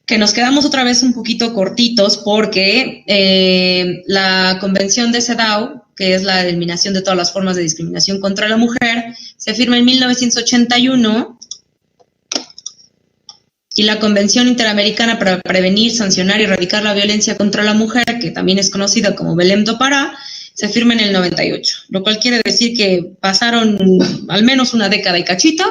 que nos quedamos otra vez un poquito cortitos porque la Convención de CEDAW, que es la eliminación de todas las formas de discriminación contra la mujer, se firma en 1981, y la Convención Interamericana para Prevenir, Sancionar y Erradicar la Violencia contra la Mujer, que también es conocida como Belém do Pará, se firma en el 98, lo cual quiere decir que pasaron al menos una década y cachito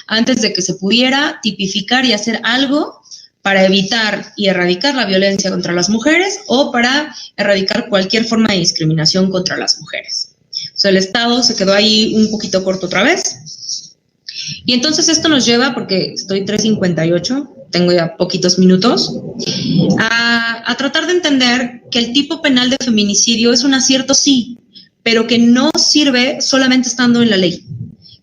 antes de que se pudiera tipificar y hacer algo para evitar y erradicar la violencia contra las mujeres o para erradicar cualquier forma de discriminación contra las mujeres. O sea, el Estado se quedó ahí un poquito corto otra vez. Y entonces esto nos lleva, porque estoy 3:58, tengo ya poquitos minutos, a tratar de entender que el tipo penal de feminicidio es un acierto, sí, pero que no sirve solamente estando en la ley.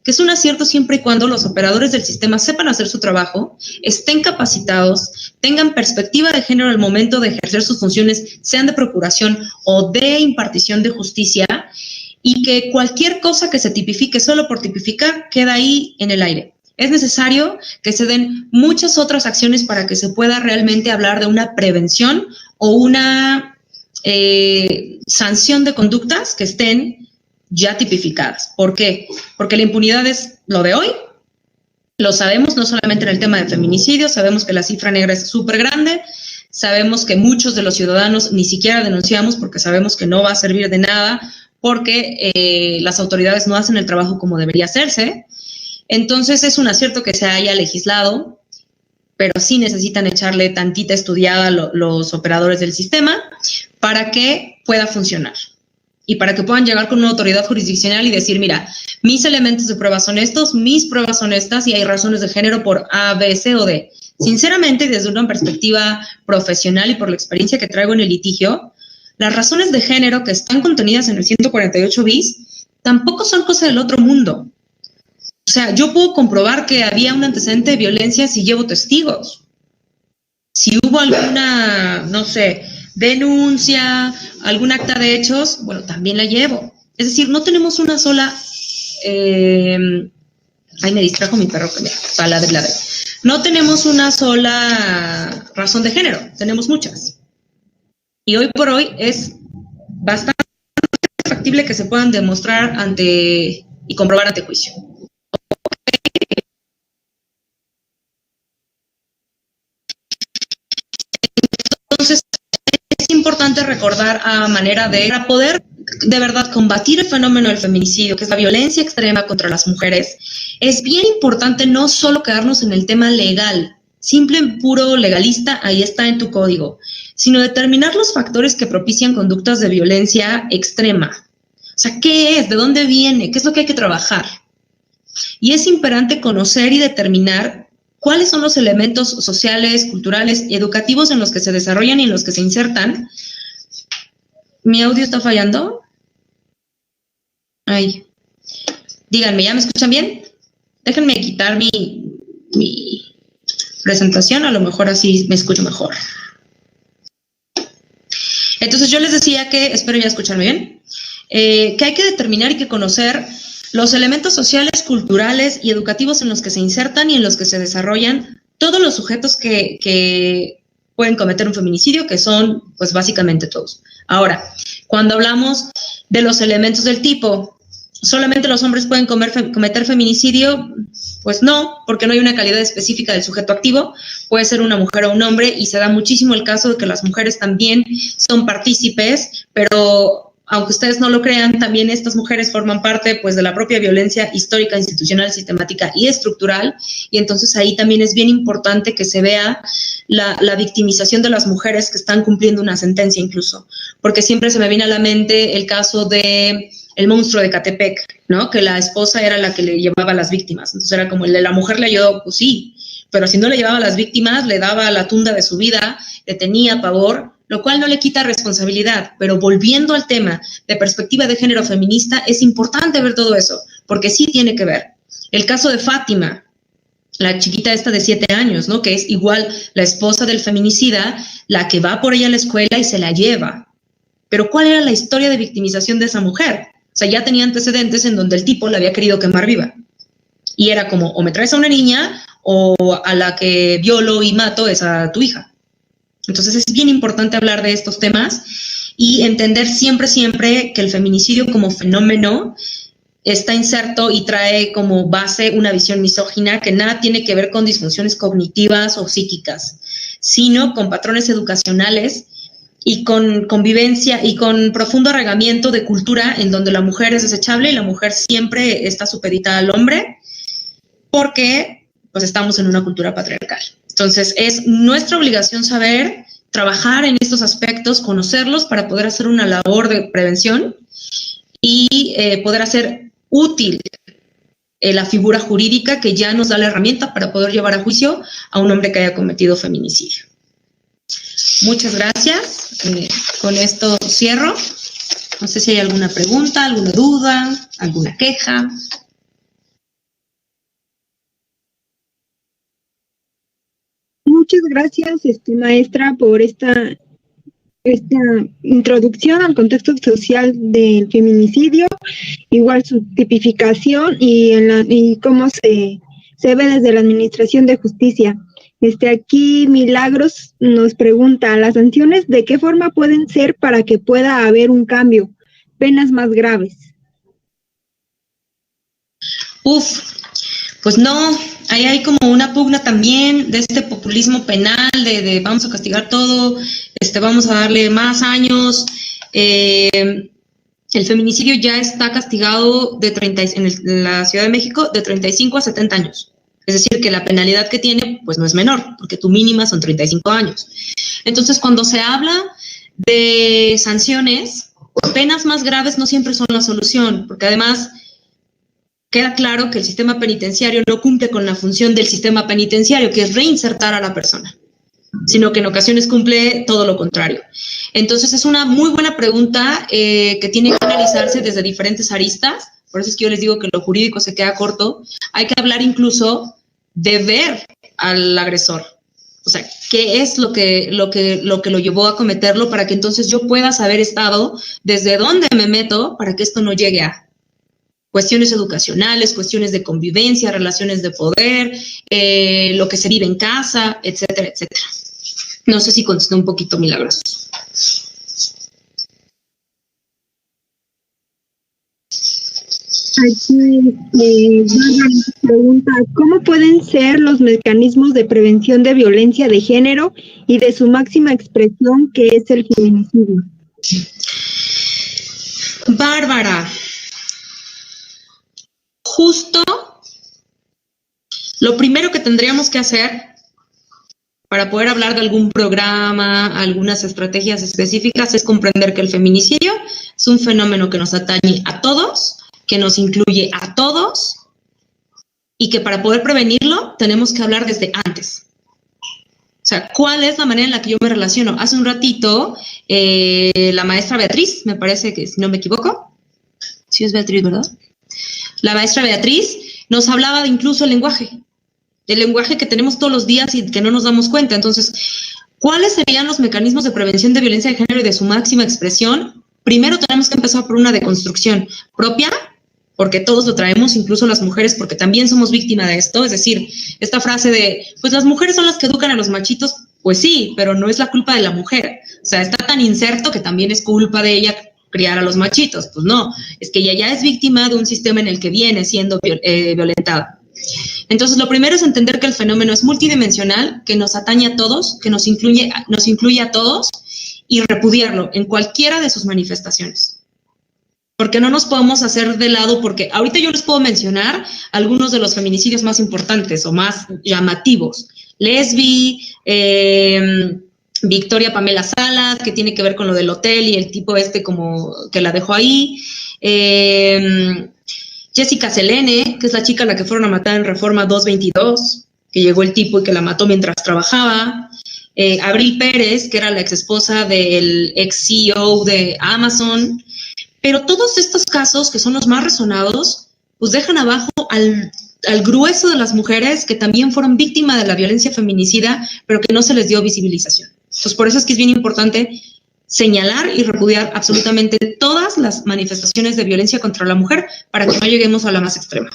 Que es un acierto siempre y cuando los operadores del sistema sepan hacer su trabajo, estén capacitados, tengan perspectiva de género al momento de ejercer sus funciones, sean de procuración o de impartición de justicia, y que cualquier cosa que se tipifique solo por tipificar queda ahí en el aire. Es necesario que se den muchas otras acciones para que se pueda realmente hablar de una prevención o una sanción de conductas que estén ya tipificadas. ¿Por qué? Porque la impunidad es lo de hoy, lo sabemos no solamente en el tema de feminicidio, sabemos que la cifra negra es súper grande, sabemos que muchos de los ciudadanos ni siquiera denunciamos porque sabemos que no va a servir de nada porque las autoridades no hacen el trabajo como debería hacerse. Entonces es un acierto que se haya legislado, pero sí necesitan echarle tantita estudiada los operadores del sistema para que pueda funcionar y para que puedan llegar con una autoridad jurisdiccional y decir, mira, mis elementos de prueba son estos, mis pruebas son estas y hay razones de género por A, B, C o D. Sinceramente, desde una perspectiva profesional y por la experiencia que traigo en el litigio, las razones de género que están contenidas en el 148 bis tampoco son cosa del otro mundo. O sea, yo puedo comprobar que había un antecedente de violencia si llevo testigos. Si hubo alguna, no sé, denuncia, algún acta de hechos, bueno, también la llevo. Es decir, no tenemos una sola... Ay, me distrajo mi perro que me ladre. No tenemos una sola razón de género, tenemos muchas. Y hoy por hoy es bastante factible que se puedan demostrar ante y comprobar ante juicio. Entonces, es importante importante recordar a manera de, para poder de verdad combatir el fenómeno del feminicidio, que es la violencia extrema contra las mujeres, es bien importante no solo quedarnos en el tema legal, simple y puro legalista, ahí está en tu código, sino determinar los factores que propician conductas de violencia extrema. O sea, ¿qué es? ¿De dónde viene? ¿Qué es lo que hay que trabajar? Y es imperante conocer y determinar cuáles son los elementos sociales, culturales y educativos en los que se desarrollan y en los que se insertan. ¿Mi audio está fallando? Ay, díganme, ¿ya me escuchan bien? Déjenme quitar mi presentación, a lo mejor así me escucho mejor. Entonces yo les decía que, espero ya escucharme bien, que hay que determinar y que conocer los elementos sociales, culturales y educativos en los que se insertan y en los que se desarrollan todos los sujetos que pueden cometer un feminicidio, que son, pues, básicamente todos. Ahora, cuando hablamos de los elementos del tipo, ¿solamente los hombres pueden cometer feminicidio? Pues no, porque no hay una calidad específica del sujeto activo. Puede ser una mujer o un hombre, y se da muchísimo el caso de que las mujeres también son partícipes, pero aunque ustedes no lo crean, también estas mujeres forman parte, pues, de la propia violencia histórica, institucional, sistemática y estructural, y entonces ahí también es bien importante que se vea la victimización de las mujeres que están cumpliendo una sentencia incluso, porque siempre se me viene a la mente el caso de el monstruo de Catepec, ¿no? Que la esposa era la que le llevaba a las víctimas, entonces era como, la mujer le ayudó, pues sí, pero si no le llevaba a las víctimas, le daba la tunda de su vida, le tenía pavor, lo cual no le quita responsabilidad. Pero volviendo al tema de perspectiva de género feminista, es importante ver todo eso, porque sí tiene que ver. El caso de Fátima, la chiquita esta de 7 años, ¿no? Que es igual la esposa del feminicida, la que va por ella a la escuela y se la lleva. Pero ¿cuál era la historia de victimización de esa mujer? O sea, ya tenía antecedentes en donde el tipo la había querido quemar viva. Y era como, o me traes a una niña, o a la que violo y mato es a tu hija. Entonces es bien importante hablar de estos temas y entender siempre, siempre que el feminicidio como fenómeno está inserto y trae como base una visión misógina que nada tiene que ver con disfunciones cognitivas o psíquicas, sino con patrones educacionales y con convivencia y con profundo arraigamiento de cultura en donde la mujer es desechable y la mujer siempre está supeditada al hombre, porque pues estamos en una cultura patriarcal. Entonces es nuestra obligación saber trabajar en estos aspectos, conocerlos para poder hacer una labor de prevención y poder hacer útil la figura jurídica que ya nos da la herramienta para poder llevar a juicio a un hombre que haya cometido feminicidio. Muchas gracias. Con esto cierro. No sé si hay alguna pregunta, alguna duda, alguna queja. Muchas gracias, maestra, por esta introducción al contexto social del feminicidio, igual su tipificación y cómo se ve desde la Administración de Justicia. Aquí Milagros nos pregunta, ¿las sanciones de qué forma pueden ser para que pueda haber un cambio? Penas más graves. Pues no, ahí hay como una pugna también de este populismo penal, de vamos a castigar todo, vamos a darle más años. El feminicidio ya está castigado en la Ciudad de México de 35 a 70 años. Es decir, que la penalidad que tiene, pues no es menor, porque tu mínima son 35 años. Entonces, cuando se habla de sanciones, penas más graves no siempre son la solución, porque además queda claro que el sistema penitenciario no cumple con la función del sistema penitenciario, que es reinsertar a la persona, sino que en ocasiones cumple todo lo contrario. Entonces es una muy buena pregunta que tiene que analizarse desde diferentes aristas. Por eso es que yo les digo que lo jurídico se queda corto. Hay que hablar incluso de ver al agresor. O sea, ¿qué es lo que lo llevó a cometerlo para que entonces yo pueda saber estado desde dónde me meto para que esto no llegue a cuestiones educacionales, cuestiones de convivencia, relaciones de poder, lo que se vive en casa, etcétera, etcétera. No sé si contesté un poquito, Milagros. Aquí Bárbara pregunta, ¿cómo pueden ser los mecanismos de prevención de violencia de género y de su máxima expresión, que es el feminicidio? Bárbara, justo lo primero que tendríamos que hacer para poder hablar de algún programa, algunas estrategias específicas, es comprender que el feminicidio es un fenómeno que nos atañe a todos, que nos incluye a todos, y que para poder prevenirlo tenemos que hablar desde antes. O sea, ¿cuál es la manera en la que yo me relaciono? Hace un ratito, la maestra Beatriz, me parece que, si no me equivoco, sí es Beatriz, ¿verdad? La maestra Beatriz nos hablaba de incluso el lenguaje que tenemos todos los días y que no nos damos cuenta. Entonces, ¿cuáles serían los mecanismos de prevención de violencia de género y de su máxima expresión? Primero tenemos que empezar por una deconstrucción propia, porque todos lo traemos, incluso las mujeres, porque también somos víctimas de esto. Es decir, esta frase de, pues las mujeres son las que educan a los machitos, pues sí, pero no es la culpa de la mujer. O sea, está tan inserto que también es culpa de ella criar a los machitos. Pues no, es que ella ya es víctima de un sistema en el que viene siendo violentada. Entonces, lo primero es entender que el fenómeno es multidimensional, que nos atañe a todos, que nos incluye a todos, y repudiarlo en cualquiera de sus manifestaciones. Porque no nos podemos hacer de lado, porque ahorita yo les puedo mencionar algunos de los feminicidios más importantes o más llamativos. Lesbi, Victoria Pamela Salas, que tiene que ver con lo del hotel y el tipo como que la dejó ahí. Jessica Selene, que es la chica a la que fueron a matar en Reforma 222, que llegó el tipo y que la mató mientras trabajaba. Abril Pérez, que era la exesposa del ex CEO de Amazon. Pero todos estos casos, que son los más resonados, pues dejan abajo al grueso de las mujeres que también fueron víctimas de la violencia feminicida, pero que no se les dio visibilización. Entonces, por eso es que es bien importante señalar y repudiar absolutamente todas las manifestaciones de violencia contra la mujer para que no lleguemos a la más extrema.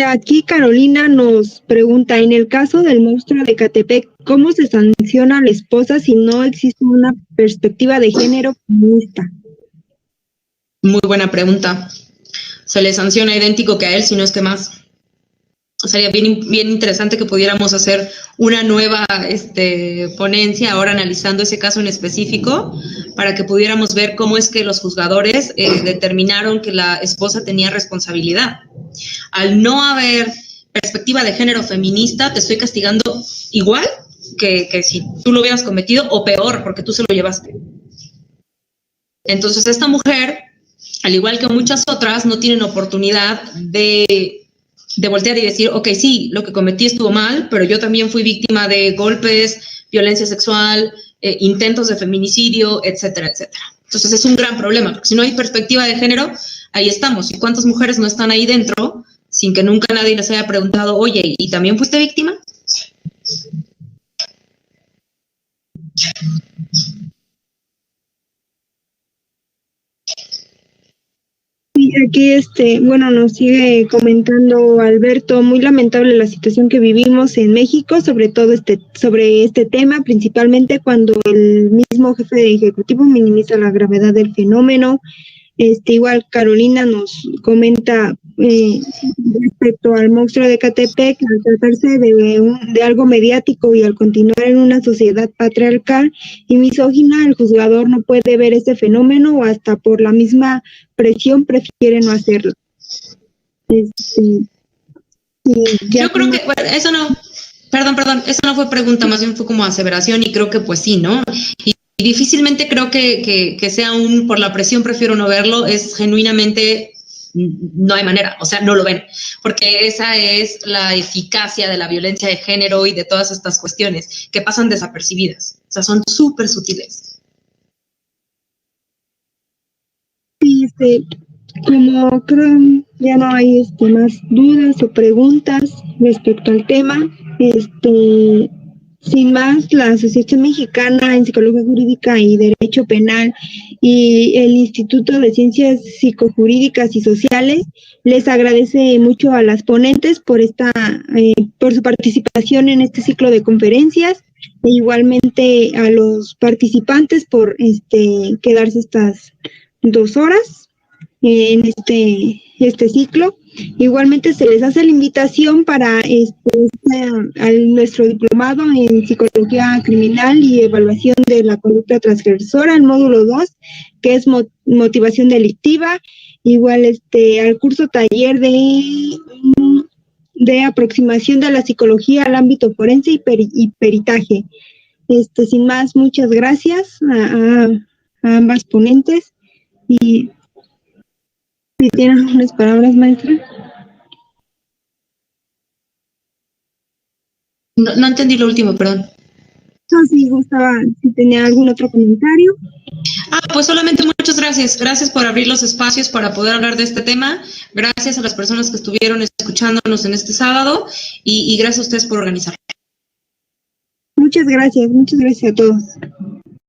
Aquí Carolina nos pregunta, en el caso del monstruo de Ecatepec, ¿cómo se sanciona a la esposa si no existe una perspectiva de género feminista? Muy buena pregunta. Se le sanciona idéntico que a él, si no es que más. Sería bien interesante que pudiéramos hacer una nueva ponencia ahora analizando ese caso en específico para que pudiéramos ver cómo es que los juzgadores determinaron que la esposa tenía responsabilidad. Al no haber perspectiva de género feminista, te estoy castigando igual que si tú lo hubieras cometido o peor, porque tú se lo llevaste. Entonces esta mujer, al igual que muchas otras, no tienen oportunidad de voltear y decir, ok, sí, lo que cometí estuvo mal, pero yo también fui víctima de golpes, violencia sexual, intentos de feminicidio, etcétera, etcétera. Entonces es un gran problema, porque si no hay perspectiva de género, ahí estamos. ¿Y cuántas mujeres no están ahí dentro sin que nunca nadie les haya preguntado, oye, ¿y también fuiste víctima? Y aquí, nos sigue comentando Alberto, muy lamentable la situación que vivimos en México, sobre todo sobre este tema, principalmente cuando el mismo jefe de ejecutivo minimiza la gravedad del fenómeno. Igual Carolina nos comenta respecto al monstruo de Ecatepec, al tratarse de algo mediático y al continuar en una sociedad patriarcal y misógina, el juzgador no puede ver ese fenómeno o hasta por la misma presión prefiere no hacerlo. Yo creo que eso no, perdón, eso no fue pregunta, más bien fue como aseveración y creo que pues sí, ¿no? Y difícilmente creo que sea un por la presión prefiero no verlo, es genuinamente no hay manera, o sea, no lo ven, porque esa es la eficacia de la violencia de género y de todas estas cuestiones que pasan desapercibidas, o sea, son súper sutiles. Sí, como creo ya no hay más dudas o preguntas respecto al tema, sin más, la Asociación Mexicana en Psicología Jurídica y Derecho Penal y el Instituto de Ciencias Psicojurídicas y Sociales les agradece mucho a las ponentes por su participación en este ciclo de conferencias E igualmente a los participantes por quedarse estas 2 horas en este ciclo. Igualmente se les hace la invitación para nuestro diplomado en Psicología Criminal y Evaluación de la Conducta Transgresora, el módulo 2, que es motivación delictiva. Igual al curso taller de aproximación de la psicología al ámbito forense y peritaje. Sin más, muchas gracias a ambas ponentes. Y si tienen algunas palabras, maestra. No entendí lo último, perdón. No, si gustaba, si tenía algún otro comentario. Pues solamente muchas gracias. Gracias por abrir los espacios para poder hablar de este tema. Gracias a las personas que estuvieron escuchándonos en este sábado y gracias a ustedes por organizarlo. Muchas gracias a todos.